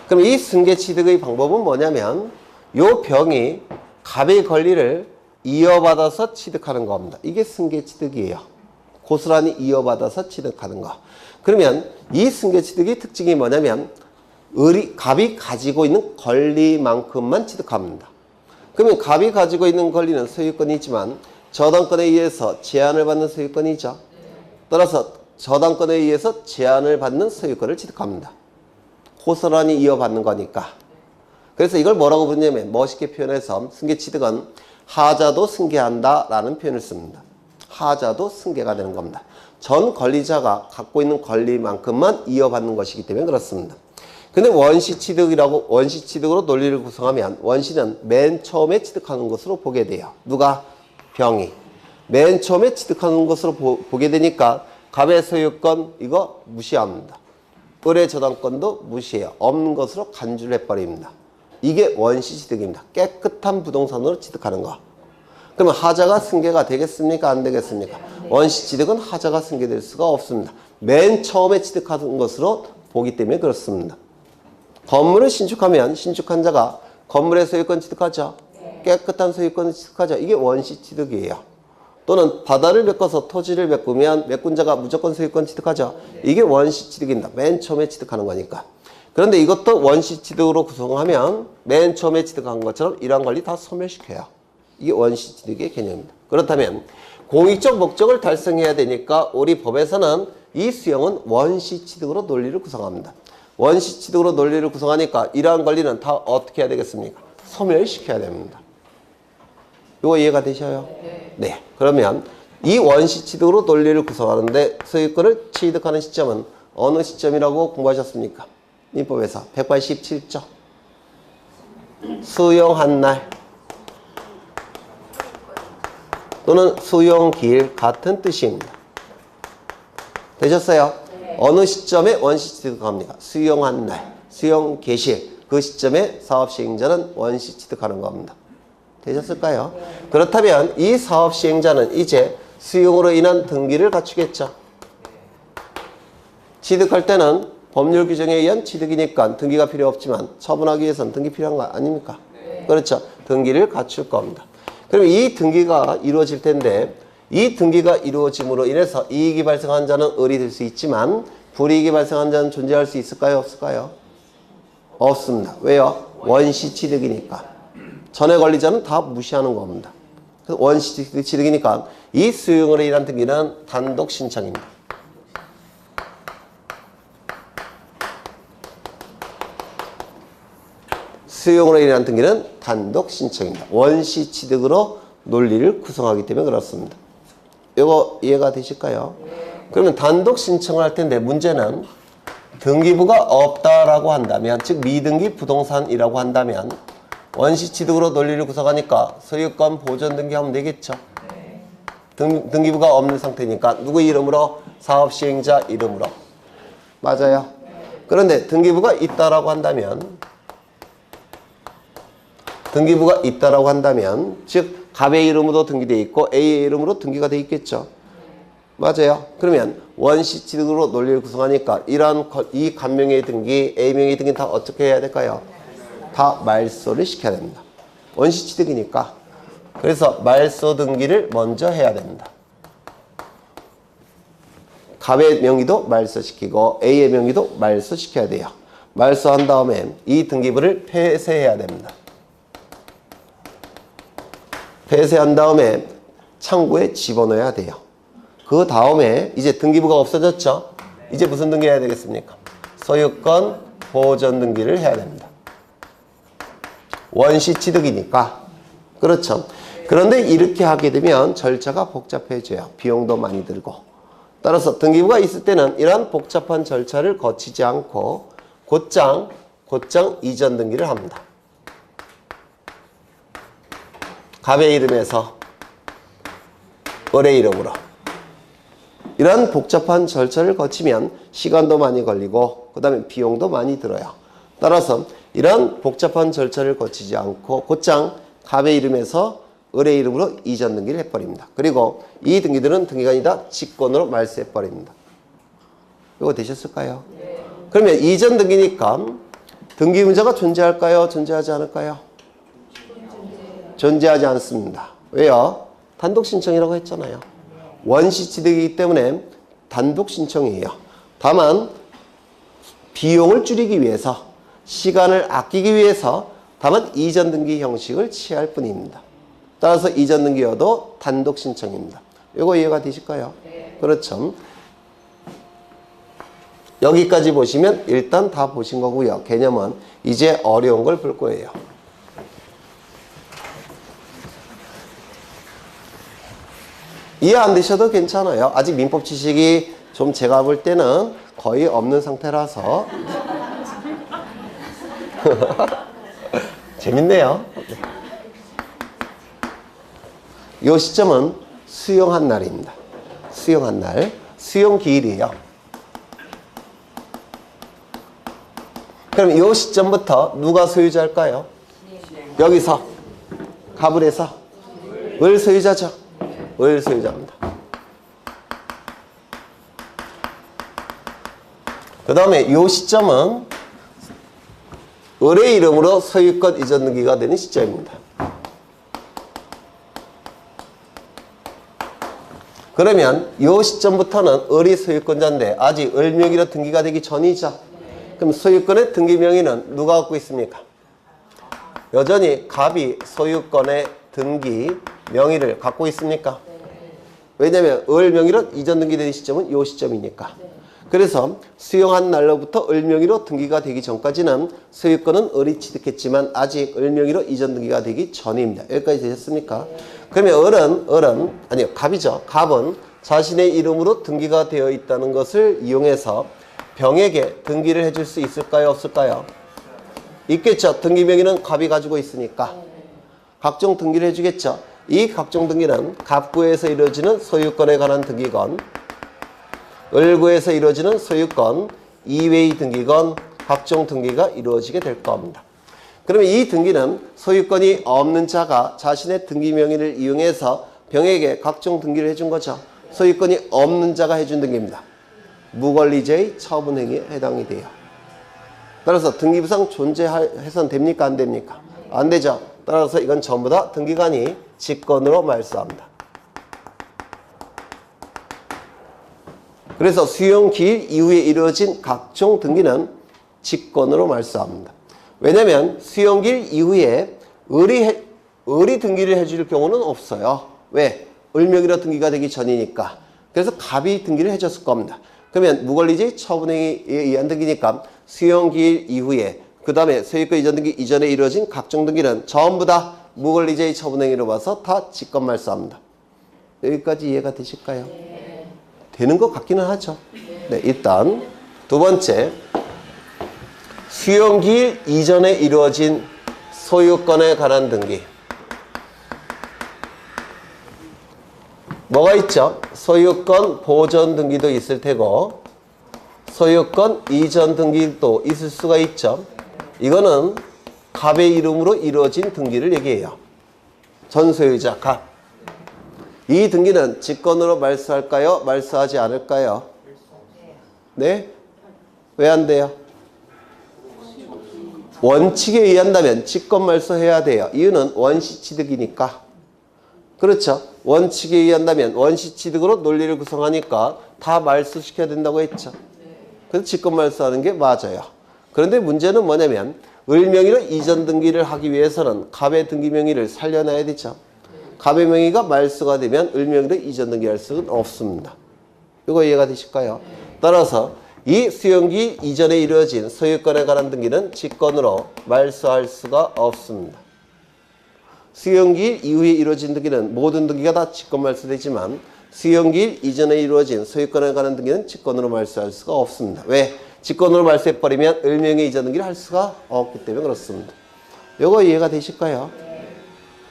그럼 이 승계 취득의 방법은 뭐냐면 요 병이 갑의 권리를 이어받아서 취득하는 겁니다. 이게 승계 취득이에요. 고스란히 이어받아서 취득하는 거. 그러면 이 승계 취득의 특징이 뭐냐면 갑이 가지고 있는 권리만큼만 취득합니다. 그러면 갑이 가지고 있는 권리는 소유권이지만 저당권에 의해서 제한을 받는 소유권이죠. 따라서 저당권에 의해서 제한을 받는 소유권을 취득합니다. 고스란히 이어받는 거니까. 그래서 이걸 뭐라고 부르냐면 멋있게 표현해서 승계 취득은 하자도 승계한다 라는 표현을 씁니다. 하자도 승계가 되는 겁니다. 전 권리자가 갖고 있는 권리만큼만 이어받는 것이기 때문에 그렇습니다. 근데 원시 취득으로 논리를 구성하면 원시는 맨 처음에 취득하는 것으로 보게 돼요. 누가? 병이. 맨 처음에 취득하는 것으로 보게 되니까 갑의 소유권 이거 무시합니다. 을의 저당권도 무시해요. 없는 것으로 간주를 해버립니다. 이게 원시 취득입니다. 깨끗한 부동산으로 취득하는 거. 그러면 하자가 승계가 되겠습니까? 안 되겠습니까? 원시 취득은 하자가 승계될 수가 없습니다. 맨 처음에 취득하는 것으로 보기 때문에 그렇습니다. 건물을 신축하면 신축한 자가 건물의 소유권 취득하죠. 깨끗한 소유권을 취득하죠. 이게 원시 취득이에요. 또는 바다를 메꿔서 토지를 메꾸면 메꾼 자가 무조건 소유권 취득하죠. 이게 원시 취득입니다. 맨 처음에 취득하는 거니까. 그런데 이것도 원시 취득으로 구성하면 맨 처음에 취득한 것처럼 이러한 권리 다 소멸시켜요. 이게 원시 취득의 개념입니다. 그렇다면 공익적 목적을 달성해야 되니까 우리 법에서는 이 수용은 원시 취득으로 논리를 구성합니다. 원시 취득으로 논리를 구성하니까 이러한 권리는 다 어떻게 해야 되겠습니까? 소멸시켜야 됩니다. 이거 이해가 되셔요? 네. 그러면 이 원시 취득으로 논리를 구성하는데 소유권을 취득하는 시점은 어느 시점이라고 공부하셨습니까? 민법에서 187조. 수용한 날 또는 수용기일 같은 뜻입니다. 되셨어요? 어느 시점에 원시 취득합니까? 수용한 날, 수용 개시 그 시점에 사업 시행자는 원시 취득하는 겁니다. 되셨을까요? 그렇다면 이 사업 시행자는 이제 수용으로 인한 등기를 갖추겠죠. 취득할 때는 법률 규정에 의한 취득이니까 등기가 필요 없지만 처분하기 위해서는 등기 필요한 거 아닙니까? 그렇죠. 등기를 갖출 겁니다. 그럼 이 등기가 이루어질 텐데 이 등기가 이루어짐으로 인해서 이익이 발생한 자는 을이 될 수 있지만 불이익이 발생한 자는 존재할 수 있을까요? 없을까요? 없습니다. 왜요? 원시 취득이니까. 전에 권리자는 다 무시하는 겁니다. 그래서 원시 취득이니까 이 수용으로 인한 등기는 단독 신청입니다. 수용으로 인한 등기는 단독 신청입니다. 원시 취득으로 논리를 구성하기 때문에 그렇습니다. 이거 이해가 되실까요? 그러면 단독 신청을 할 텐데 문제는 등기부가 없다라고 한다면, 즉 미등기 부동산이라고 한다면 원시 취득으로 논리를 구성하니까 소유권 보존 등기하면 되겠죠. 등기부가 없는 상태니까 누구 이름으로? 사업 시행자 이름으로. 맞아요. 그런데 등기부가 있다라고 한다면 즉 갑의 이름으로 등기되어 있고 A의 이름으로 등기가 되어 있겠죠. 맞아요. 그러면 원시 취득으로 논리를 구성하니까 이러한 이 갑명의 등기, A명의 등기 다 어떻게 해야 될까요? 다 말소를 시켜야 됩니다. 원시 취득이니까. 그래서 말소 등기를 먼저 해야 됩니다. 갑의 명의도 말소시키고 A의 명의도 말소시켜야 돼요. 말소한 다음에 이 등기부를 폐쇄해야 됩니다. 폐쇄한 다음에 창구에 집어넣어야 돼요. 그 다음에 이제 등기부가 없어졌죠? 이제 무슨 등기 해야 되겠습니까? 소유권 보존 등기를 해야 됩니다. 원시 취득이니까. 그렇죠. 그런데 이렇게 하게 되면 절차가 복잡해져요. 비용도 많이 들고. 따라서 등기부가 있을 때는 이러한 복잡한 절차를 거치지 않고 곧장 이전 등기를 합니다. 갑의 이름에서 을의 이름으로. 이런 복잡한 절차를 거치면 시간도 많이 걸리고 그 다음에 비용도 많이 들어요. 따라서 이런 복잡한 절차를 거치지 않고 곧장 갑의 이름에서 을의 이름으로 이전 등기를 해버립니다. 그리고 이 등기들은 등기가 아니다 직권으로 말소해버립니다. 이거 되셨을까요? 그러면 이전 등기니까 등기 문제가 존재할까요? 존재하지 않을까요? 존재하지 않습니다. 왜요? 단독 신청이라고 했잖아요. 원시 취득이기 때문에 단독 신청이에요. 다만 비용을 줄이기 위해서, 시간을 아끼기 위해서 다만 이전 등기 형식을 취할 뿐입니다. 따라서 이전 등기여도 단독 신청입니다. 이거 이해가 되실까요? 그렇죠. 여기까지 보시면 일단 다 보신 거고요. 개념은 이제 어려운 걸 볼 거예요. 이해 안 되셔도 괜찮아요. 아직 민법 지식이 좀 제가 볼 때는 거의 없는 상태라서 재밌네요. 이 시점은 수용한 날입니다. 수용한 날, 수용 기일이에요. 그럼 이 시점부터 누가 소유자일까요? 여기서 갑을 해서 을 소유자죠. 을 소유자입니다. 그 다음에 이 시점은 을의 이름으로 소유권 이전 등기가 되는 시점입니다. 그러면 이 시점부터는 을이 소유권자인데 아직 을 명의로 등기가 되기 전이죠. 그럼 소유권의 등기 명의는 누가 갖고 있습니까? 여전히 갑이 소유권의 등기 명의를 갖고 있습니까? 왜냐하면 을 명의로 이전 등기되는 시점은 이 시점이니까. 그래서 수용한 날로부터 을 명의로 등기가 되기 전까지는 소유권은 을이 취득했지만 아직 을 명의로 이전 등기가 되기 전입니다. 여기까지 되셨습니까? 그러면 아니요, 갑이죠. 갑은 자신의 이름으로 등기가 되어 있다는 것을 이용해서 병에게 등기를 해줄 수 있을까요? 없을까요? 있겠죠. 등기 명의는 갑이 가지고 있으니까 각종 등기를 해주겠죠. 이 각종 등기는 갑구에서 이루어지는 소유권에 관한 등기건, 을구에서 이루어지는 소유권 이외의 등기건 각종 등기가 이루어지게 될 겁니다. 그러면 이 등기는 소유권이 없는 자가 자신의 등기 명의를 이용해서 병에게 각종 등기를 해준 거죠. 소유권이 없는 자가 해준 등기입니다. 무권리죄의 처분행위에 해당이 돼요. 따라서 등기부상 존재해서는 됩니까? 안 됩니까? 안 되죠. 따라서 이건 전부 다 등기관이 직권으로 말소합니다. 그래서 수용기일 이후에 이루어진 각종 등기는 직권으로 말소합니다. 왜냐하면 수용기일 이후에 을이 등기를 해줄 경우는 없어요. 왜? 을명의로 등기가 되기 전이니까. 그래서 갑이 등기를 해줬을 겁니다. 그러면 무권리죄의 처분행위에 의한 등기니까 수용기일 이후에 그 다음에 소유권 이전 등기 이전에 이루어진 각종 등기는 전부 다 무권리죄의 처분행위로 봐서 다 직권 말소합니다. 여기까지 이해가 되실까요? 네. 되는 것 같기는 하죠. 네, 일단 두 번째, 수용기일 이전에 이루어진 소유권에 관한 등기. 뭐가 있죠? 소유권 보전 등기도 있을 테고 소유권 이전 등기도 있을 수가 있죠. 이거는 갑의 이름으로 이루어진 등기를 얘기해요. 전소유자 갑. 이 등기는 직권으로 말소할까요? 말소하지 않을까요? 네? 왜 안 돼요? 원칙에 의한다면 직권 말소해야 돼요. 이유는 원시취득이니까. 그렇죠. 원칙에 의한다면 원시취득으로 논리를 구성하니까 다 말소시켜야 된다고 했죠. 그래서 직권 말소하는 게 맞아요. 그런데 문제는 뭐냐면 을명의로 이전 등기를 하기 위해서는 갑의 등기 명의를 살려놔야 되죠. 갑의 명의가 말소가 되면 을명의로 이전 등기할 수는 없습니다. 이거 이해가 되실까요? 따라서 이 수용기 이전에 이루어진 소유권에 관한 등기는 직권으로 말소할 수가 없습니다. 수용기일 이후에 이루어진 등기는 모든 등기가 다 직권 말소되지만 수용기일 이전에 이루어진 소유권에 관한 등기는 직권으로 말소할 수가 없습니다. 왜? 직권으로 말소해버리면 을명의 이전 등기를 할 수가 없기 때문에 그렇습니다. 이거 이해가 되실까요?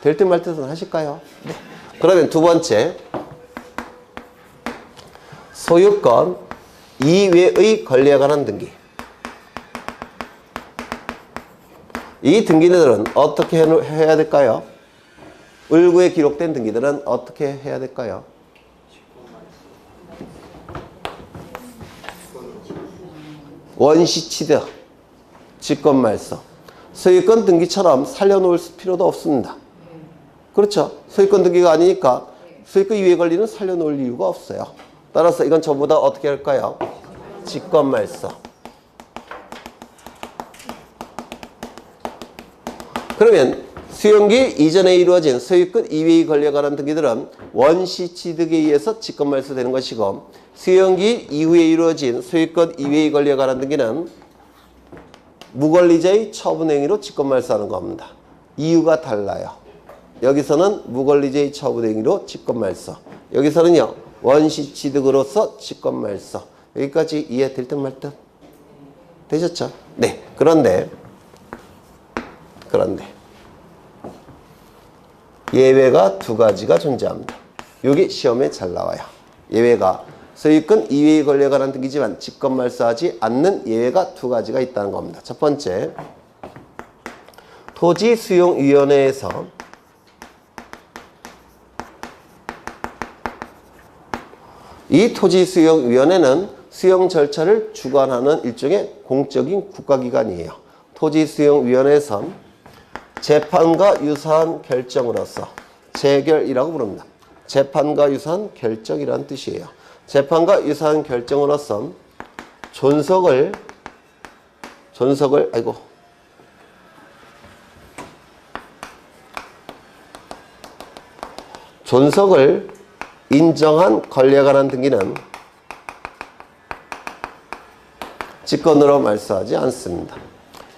될 듯 말 듯은 하실까요? 네. 그러면 두 번째, 소유권 이외의 권리에 관한 등기. 이 등기들은 어떻게 해야 될까요? 을구에 기록된 등기들은 어떻게 해야 될까요? 원시취득, 직권말소. 소유권 등기처럼 살려놓을 필요도 없습니다. 그렇죠? 소유권 등기가 아니니까 소유권 이외의 권리는 살려놓을 이유가 없어요. 따라서 이건 전부 다 어떻게 할까요? 직권말소. 그러면 수용기 이전에 이루어진 소유권 이외의 권리에 관한 등기들은 원시취득에 의해서 직권말소되는 것이고 수용기 이후에 이루어진 소유권 이외의 권리에 관한 등기는 무권리죄의 처분행위로 직권말소하는 겁니다. 이유가 달라요. 여기서는 무권리죄의 처분행위로 직권말소. 여기서는요. 원시취득으로서 직권말소. 여기까지 이해될 듯 말 듯? 되셨죠? 네. 그런데 예외가 두 가지가 존재합니다. 여기 시험에 잘 나와요. 예외가 소유권 이외의 권리에 관한 등기지만 직권말소하지 않는 예외가 두 가지가 있다는 겁니다. 첫 번째, 토지수용위원회에서 이 토지수용위원회는 수용 절차를 주관하는 일종의 공적인 국가기관이에요. 토지수용위원회에서 재판과 유사한 결정으로서 재결이라고 부릅니다. 재판과 유사한 결정이라는 뜻이에요. 재판과 유사한 결정으로서 존속을 인정한 권리에 관한 등기는 직권으로 말소하지 않습니다.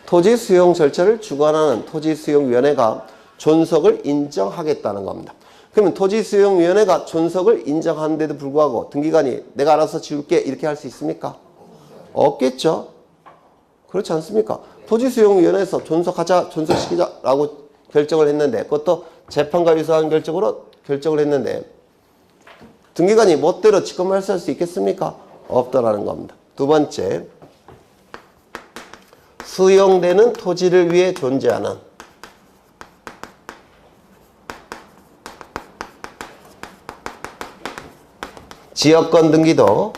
토지 수용 절차를 주관하는 토지수용위원회가 존속을 인정하겠다는 겁니다. 그러면 토지수용위원회가 존속을 인정하는데도 불구하고 등기관이 내가 알아서 지울게 이렇게 할 수 있습니까? 없겠죠. 그렇지 않습니까? 토지수용위원회에서 존속하자, 존속시키자라고 결정을 했는데 그것도 재판과 유사한 결정으로 결정을 했는데 등기관이 멋대로 직권 말소할 수 있겠습니까? 없다라는 겁니다. 두 번째, 수용되는 토지를 위해 존재하는 지역권 등기도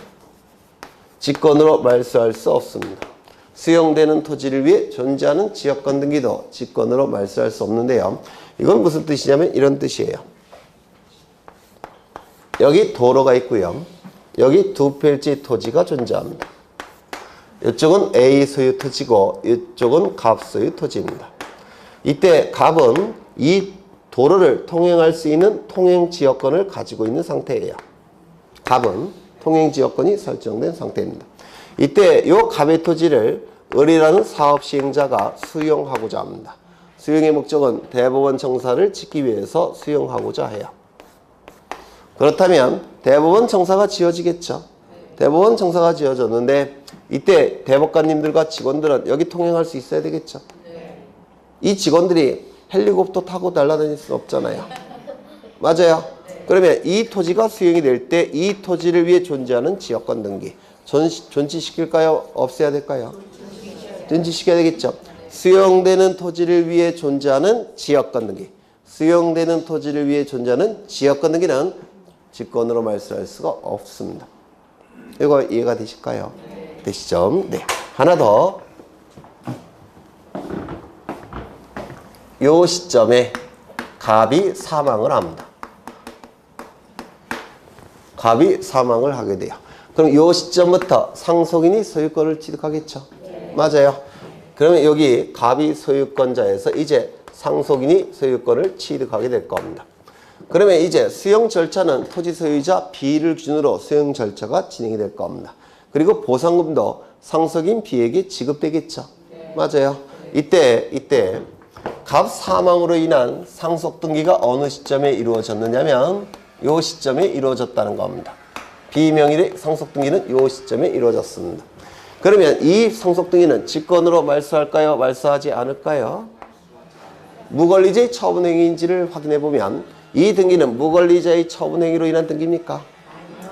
직권으로 말소할 수 없습니다. 수용되는 토지를 위해 존재하는 지역권 등기도 직권으로 말소할 수 없는데요. 이건 무슨 뜻이냐면 이런 뜻이에요. 여기 도로가 있고요. 여기 두 필지 토지가 존재합니다. 이쪽은 A 소유 토지고 이쪽은 갑 소유 토지입니다. 이때 갑은 이 도로를 통행할 수 있는 통행지역권을 가지고 있는 상태예요. 갑은 통행지역권이 설정된 상태입니다. 이때 이 갑의 토지를 을이라는 사업시행자가 수용하고자 합니다. 수용의 목적은 대법원 청사를 짓기 위해서 수용하고자 해요. 그렇다면 대법원 청사가 지어지겠죠. 대법원 청사가 지어졌는데 이때 대법관님들과 직원들은 여기 통행할 수 있어야 되겠죠. 이 직원들이 헬리콥터 타고 날아다닐 수는 없잖아요. 맞아요. 그러면 이 토지가 수용이 될 때 이 토지를 위해 존재하는 지역권 등기 존치시킬까요? 없애야 될까요? 존치시켜야 되겠죠. 수용되는 토지를 위해 존재하는 지역권 등기, 수용되는 토지를 위해 존재하는 지역권 등기는 직권으로 말소할 수가 없습니다. 이거 이해가 되실까요? 되시죠? 네. 하나 더. 요 시점에 갑이 사망을 합니다. 갑이 사망을 하게 돼요. 그럼 요 시점부터 상속인이 소유권을 취득하겠죠? 맞아요. 그러면 여기 갑이 소유권자에서 이제 상속인이 소유권을 취득하게 될 겁니다. 그러면 이제 수용 절차는 토지 소유자 B를 기준으로 수용 절차가 진행이 될 겁니다. 그리고 보상금도 상속인 B에게 지급되겠죠. 맞아요. 이때 갑 사망으로 인한 상속 등기가 어느 시점에 이루어졌느냐면 요 시점에 이루어졌다는 겁니다. B 명의의 상속 등기는 요 시점에 이루어졌습니다. 그러면 이 상속 등기는 직권으로 말소할까요? 말소하지 않을까요? 무권리자의 처분행위인지를 확인해 보면 이 등기는 무권리자의 처분행위로 인한 등기입니까?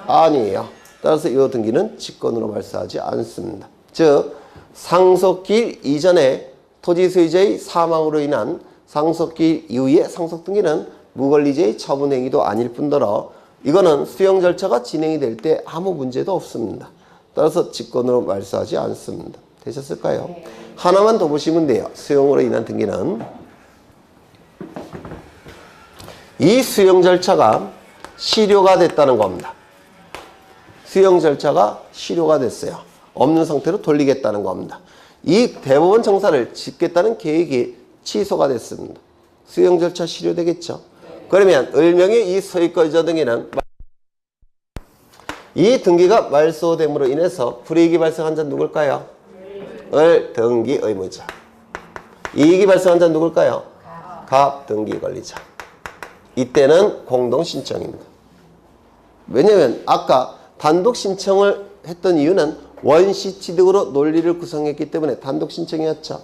아니에요. 따라서 이 등기는 직권으로 말소하지 않습니다. 즉 상속기일 이전에 토지 소유자의 사망으로 인한 상속기일 이후의 상속 등기는 무권리자의 처분행위도 아닐 뿐더러 이거는 수용 절차가 진행이 될 때 아무 문제도 없습니다. 따라서 직권으로 말소하지 않습니다. 되셨을까요? 하나만 더 보시면 돼요. 수용으로 인한 등기는 이 수용 절차가 실효가 됐다는 겁니다. 수용 절차가 실효가 됐어요. 없는 상태로 돌리겠다는 겁니다. 이 대법원 청사를 짓겠다는 계획이 취소가 됐습니다. 수용 절차 실효되겠죠. 그러면 을명의 이 소유권자 등기는 이 등기가 말소됨으로 인해서 불이익이 발생한 자는 누굴까요? 을 등기 의무자. 이익이 발생한 자는 누굴까요? 갑 등기 권리자. 이때는 공동 신청입니다. 왜냐하면 아까 단독 신청을 했던 이유는 원시 취득으로 논리를 구성했기 때문에 단독 신청이었죠.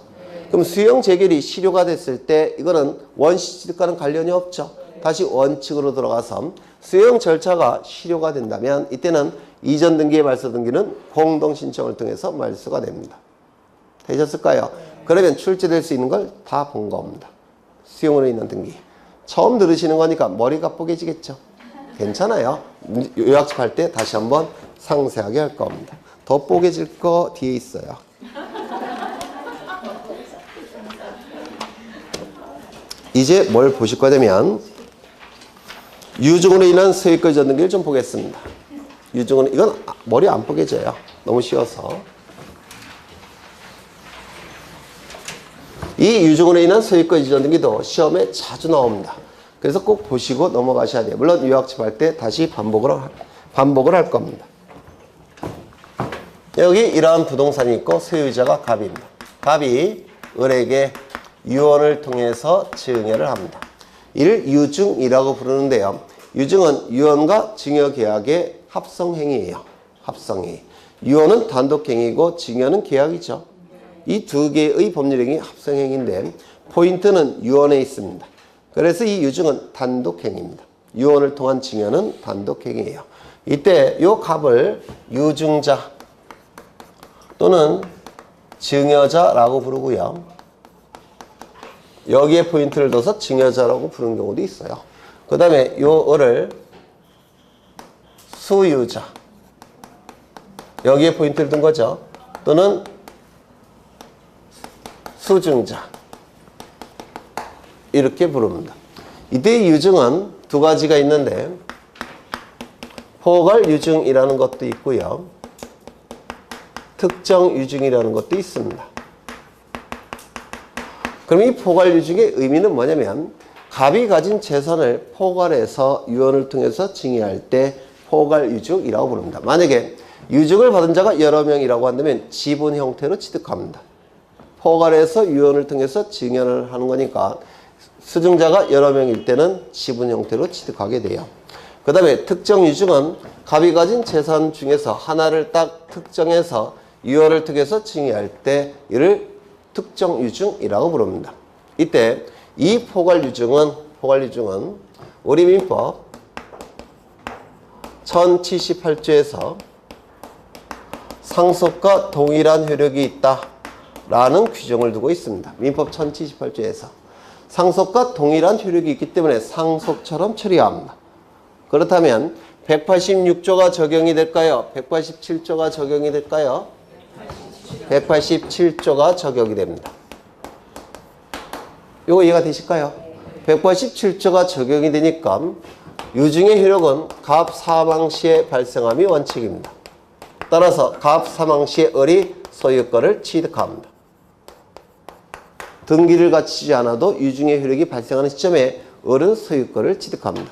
그럼 수용 재결이 실효가 됐을 때 이거는 원시 취득과는 관련이 없죠. 다시 원칙으로 들어가서 수용 절차가 실효가 된다면 이때는 이전 등기의 말소 등기는 공동 신청을 통해서 말소가 됩니다. 되셨을까요? 그러면 출제될 수 있는 걸 다 본 겁니다. 수용으로 인한 등기. 처음 들으시는 거니까 머리가 뽀개지겠죠? 괜찮아요. 요약할 때 다시 한번 상세하게 할 겁니다. 더 뽀개질 거 뒤에 있어요. 이제 뭘 보실 거냐면 유증으로 인한 서유권 전등기를 좀 보겠습니다. 유증은 이건 머리 안 뽀개져요. 너무 쉬워서. 이 유증으로 인한 서유권 전등기도 시험에 자주 나옵니다. 그래서 꼭 보시고 넘어가셔야 돼요. 물론 유학집 할 때 다시 반복을 할 겁니다. 여기 이러한 부동산이 있고 소유자가 갑입니다. 갑이 을에게 유언을 통해서 증여를 합니다. 이를 유증이라고 부르는데요. 유증은 유언과 증여계약의 합성행위예요. 합성행위. 유언은 단독행위고 증여는 계약이죠. 이 두 개의 법률행위 합성행위인데 포인트는 유언에 있습니다. 그래서 이 유증은 단독행위입니다. 유언을 통한 증여는 단독행위예요. 이때 요 갑을 유증자 또는 증여자라고 부르고요. 여기에 포인트를 둬서 증여자라고 부르는 경우도 있어요. 그 다음에 요 을을 수유자, 여기에 포인트를 둔 거죠. 또는 수증자, 이렇게 부릅니다. 이때 유증은 두 가지가 있는데 포괄 유증이라는 것도 있고요. 특정 유증이라는 것도 있습니다. 그럼 이 포괄 유증의 의미는 뭐냐면 갑이 가진 재산을 포괄해서 유언을 통해서 증여할 때 포괄 유증이라고 부릅니다. 만약에 유증을 받은 자가 여러 명이라고 한다면 지분 형태로 취득합니다. 포괄해서 유언을 통해서 증여를 하는 거니까 수증자가 여러 명일 때는 지분 형태로 취득하게 돼요. 그 다음에 특정 유증은 갑이 가진 재산 중에서 하나를 딱 특정해서 유언을 통해서 증여할 때 이를 특정 유증이라고 부릅니다. 이때 이 포괄 유증은 우리 민법 1078조에서 상속과 동일한 효력이 있다라는 규정을 두고 있습니다. 민법 1078조에서 상속과 동일한 효력이 있기 때문에 상속처럼 처리합니다. 그렇다면 186조가 적용이 될까요? 187조가 적용이 될까요? 187조가 적용이 됩니다. 이거 이해가 되실까요? 187조가 적용이 되니까 유증의 효력은 갑 사망 시에 발생함이 원칙입니다. 따라서 갑 사망 시에 을이 소유권을 취득합니다. 등기를 갖추지 않아도 유증의 효력이 발생하는 시점에 을은 소유권을 취득합니다.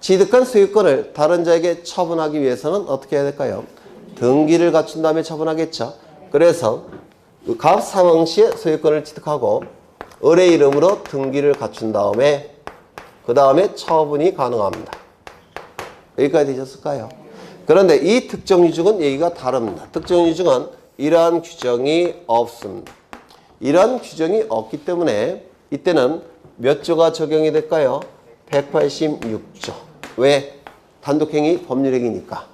취득한 소유권을 다른 자에게 처분하기 위해서는 어떻게 해야 될까요? 등기를 갖춘 다음에 처분하겠죠. 그래서 갑 사망 시에 소유권을 취득하고 을의 이름으로 등기를 갖춘 다음에 그 다음에 처분이 가능합니다. 여기까지 되셨을까요? 그런데 이 특정 유증은 얘기가 다릅니다. 특정 유증은 이러한 규정이 없습니다. 이러한 규정이 없기 때문에 이때는 몇 조가 적용이 될까요? 186조. 왜? 단독행위 법률행위니까.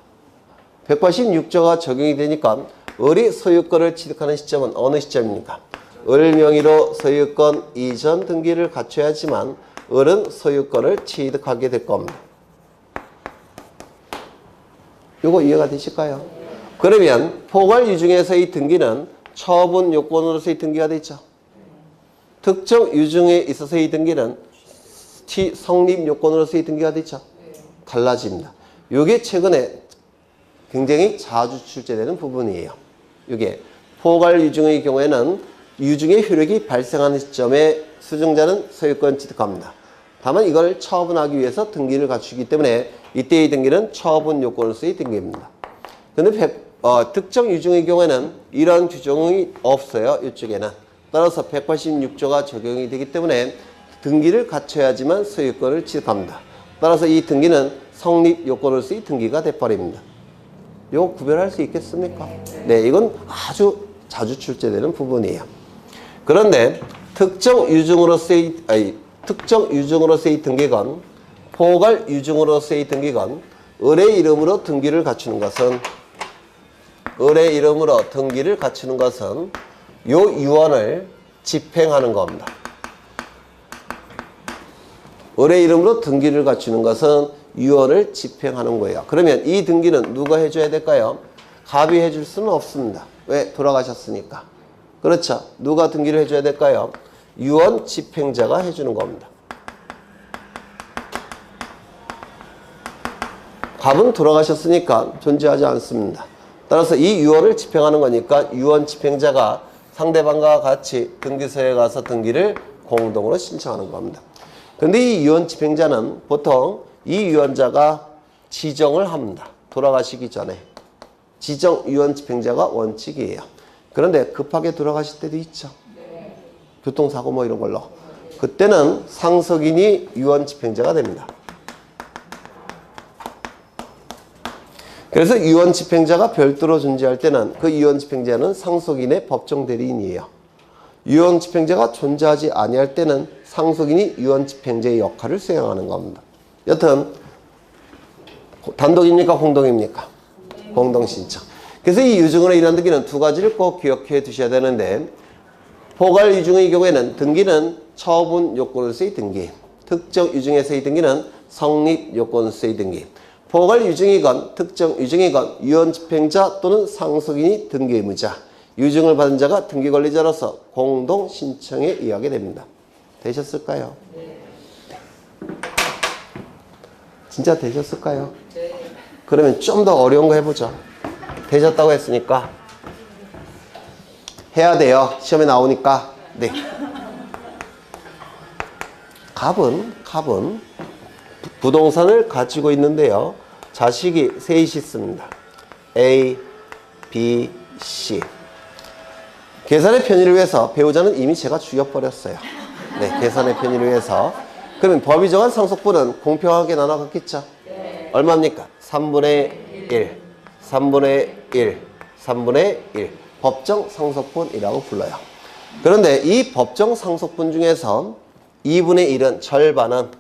186조가 적용이 되니까 을이 소유권을 취득하는 시점은 어느 시점입니까? 을 명의로 소유권 이전 등기를 갖춰야지만 을은 소유권을 취득하게 될 겁니다. 이거 이해가 되실까요? 그러면 포괄 유증에서의 등기는 처분 요건으로서의 등기가 되죠. 특정 유증에 있어서의 등기는 성립 요건으로서의 등기가 되죠. 달라집니다. 이게 최근에 굉장히 자주 출제되는 부분이에요. 이게 포괄 유증의 경우에는 유증의 효력이 발생하는 시점에 수증자는 소유권 취득합니다. 다만 이걸 처분하기 위해서 등기를 갖추기 때문에 이때의 등기는 처분 요건으로서의 등기입니다. 근데 특정 유증의 경우에는 이러한 규정이 없어요. 이쪽에는. 따라서 186조가 적용이 되기 때문에 등기를 갖춰야지만 소유권을 취득합니다. 따라서 이 등기는 성립 요건으로서의 등기가 돼버립니다. 이거 구별할 수 있겠습니까? 네, 이건 아주 자주 출제되는 부분이에요. 그런데 특정 유증으로서의 등기건 포괄 유증으로서의 등기건 을의 이름으로 등기를 갖추는 것은 요 유언을 집행하는 겁니다. 을의 이름으로 등기를 갖추는 것은 유언을 집행하는 거예요. 그러면 이 등기는 누가 해줘야 될까요? 갑이 해줄 수는 없습니다. 왜? 돌아가셨으니까. 그렇죠. 누가 등기를 해줘야 될까요? 유언 집행자가 해주는 겁니다. 갑은 돌아가셨으니까 존재하지 않습니다. 따라서 이 유언을 집행하는 거니까 유언 집행자가 상대방과 같이 등기소에 가서 등기를 공동으로 신청하는 겁니다. 근데 이 유언 집행자는 보통 이 유언자가 지정을 합니다. 돌아가시기 전에. 지정 유언 집행자가 원칙이에요. 그런데 급하게 돌아가실 때도 있죠. 교통사고 뭐 이런 걸로. 그때는 상속인이 유언 집행자가 됩니다. 그래서 유언 집행자가 별도로 존재할 때는 그 유언 집행자는 상속인의 법정 대리인이에요. 유언 집행자가 존재하지 아니할 때는 상속인이 유언 집행자의 역할을 수행하는 겁니다. 여튼 단독입니까? 공동입니까? 공동신청. 그래서 이 유증언의 이런 등기는 두 가지를 꼭 기억해 두셔야 되는데, 포괄 유증의 경우에는 등기는 처분 요건으로서의 등기, 특정 유증에서의 등기는 성립 요건으로서의 등기. 포괄 유증이건 특정 유증이건 유언 집행자 또는 상속인이 등기 의무자, 유증을 받은 자가 등기 권리자로서 공동 신청에 의하게 됩니다. 되셨을까요? 네. 진짜 되셨을까요? 네. 그러면 좀 더 어려운 거 해보죠. 되셨다고 했으니까 해야 돼요. 시험에 나오니까. 네. 갑은 부동산을 가지고 있는데요. 자식이 셋이 있습니다. A, B, C. 계산의 편의를 위해서 배우자는 이미 제가 죽여버렸어요. 네, 계산의 편의를 위해서. 그러면 법이 정한 상속분은 공평하게 나눠갔겠죠? 네. 얼마입니까? 3분의 1, 3분의 1, 3분의 1. 법정 상속분이라고 불러요. 그런데 이 법정 상속분 중에서 2분의 1은 절반은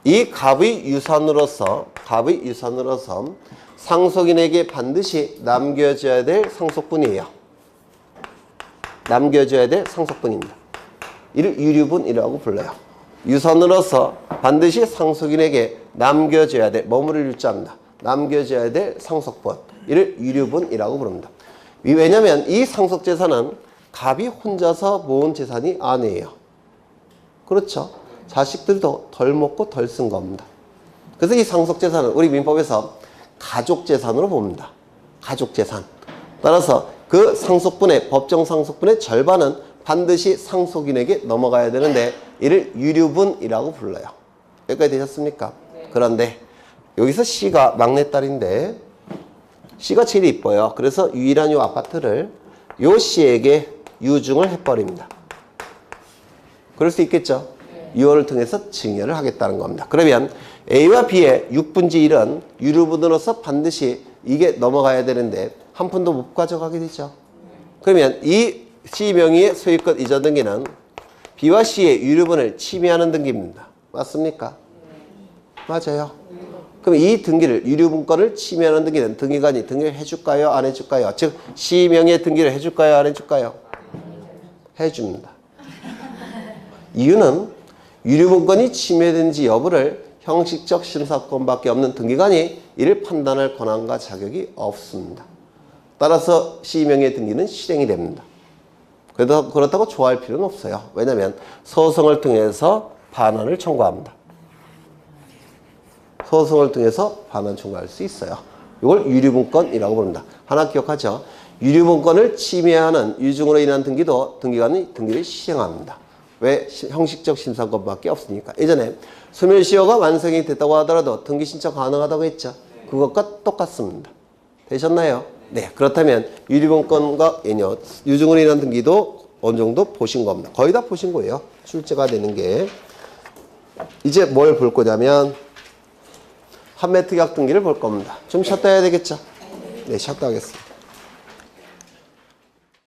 이 갑의 유산으로서 상속인에게 반드시 남겨줘야 될 상속분이에요. 남겨줘야 될 상속분입니다. 이를 유류분이라고 불러요. 유산으로서 반드시 상속인에게 남겨줘야 될, 머무를 유자입니다. 남겨줘야 될 상속분. 이를 유류분이라고 부릅니다. 왜냐하면 이 상속재산은 갑이 혼자서 모은 재산이 아니에요. 그렇죠? 자식들도 덜 먹고 덜 쓴 겁니다. 그래서 이 상속재산은 우리 민법에서 가족재산으로 봅니다. 가족재산. 따라서 그 상속분의, 법정 상속분의 절반은 반드시 상속인에게 넘어가야 되는데 이를 유류분이라고 불러요. 여기까지 되셨습니까? 네. 그런데 여기서 C가 막내딸인데 C가 제일 이뻐요. 그래서 유일한 요 아파트를 요 C에게 유증을 해버립니다. 그럴 수 있겠죠? 유언을 통해서 증여를 하겠다는 겁니다. 그러면 A와 B의 6분의 1은 유류분으로서 반드시 이게 넘어가야 되는데 한 푼도 못 가져가게 되죠. 그러면 이 C 명의의 소유권 이전 등기는 B와 C의 유류분을 침해하는 등기입니다. 맞습니까? 맞아요. 그럼 이 등기를, 유류분권을 침해하는 등기는 등기관이 등기를 해줄까요? 안 해줄까요? 즉 C 명의의 등기를 해줄까요? 안 해줄까요? 해줍니다. 이유는 유류분권이 침해된지 여부를 형식적 심사권밖에 없는 등기관이 이를 판단할 권한과 자격이 없습니다. 따라서 C명의 등기는 실행이 됩니다. 그렇다고 좋아할 필요는 없어요. 왜냐하면 소송을 통해서 반환을 청구합니다. 소송을 통해서 반환 청구할 수 있어요. 이걸 유류분권이라고 부릅니다. 하나 기억하죠? 유류분권을 침해하는 유증으로 인한 등기도 등기관이 등기를 시행합니다. 왜? 형식적 심사권밖에 없으니까. 예전에 소멸시효가 완성이 됐다고 하더라도 등기 신청 가능하다고 했죠. 그것과 똑같습니다. 되셨나요? 네. 그렇다면 유류분권과 유증으로 인한 등기도 어느 정도 보신 겁니다. 거의 다 보신 거예요. 출제가 되는 게. 이제 뭘 볼 거냐면 판매특약 등기를 볼 겁니다. 좀 쉬었다 해야 되겠죠? 네, 쉬었다 하겠습니다.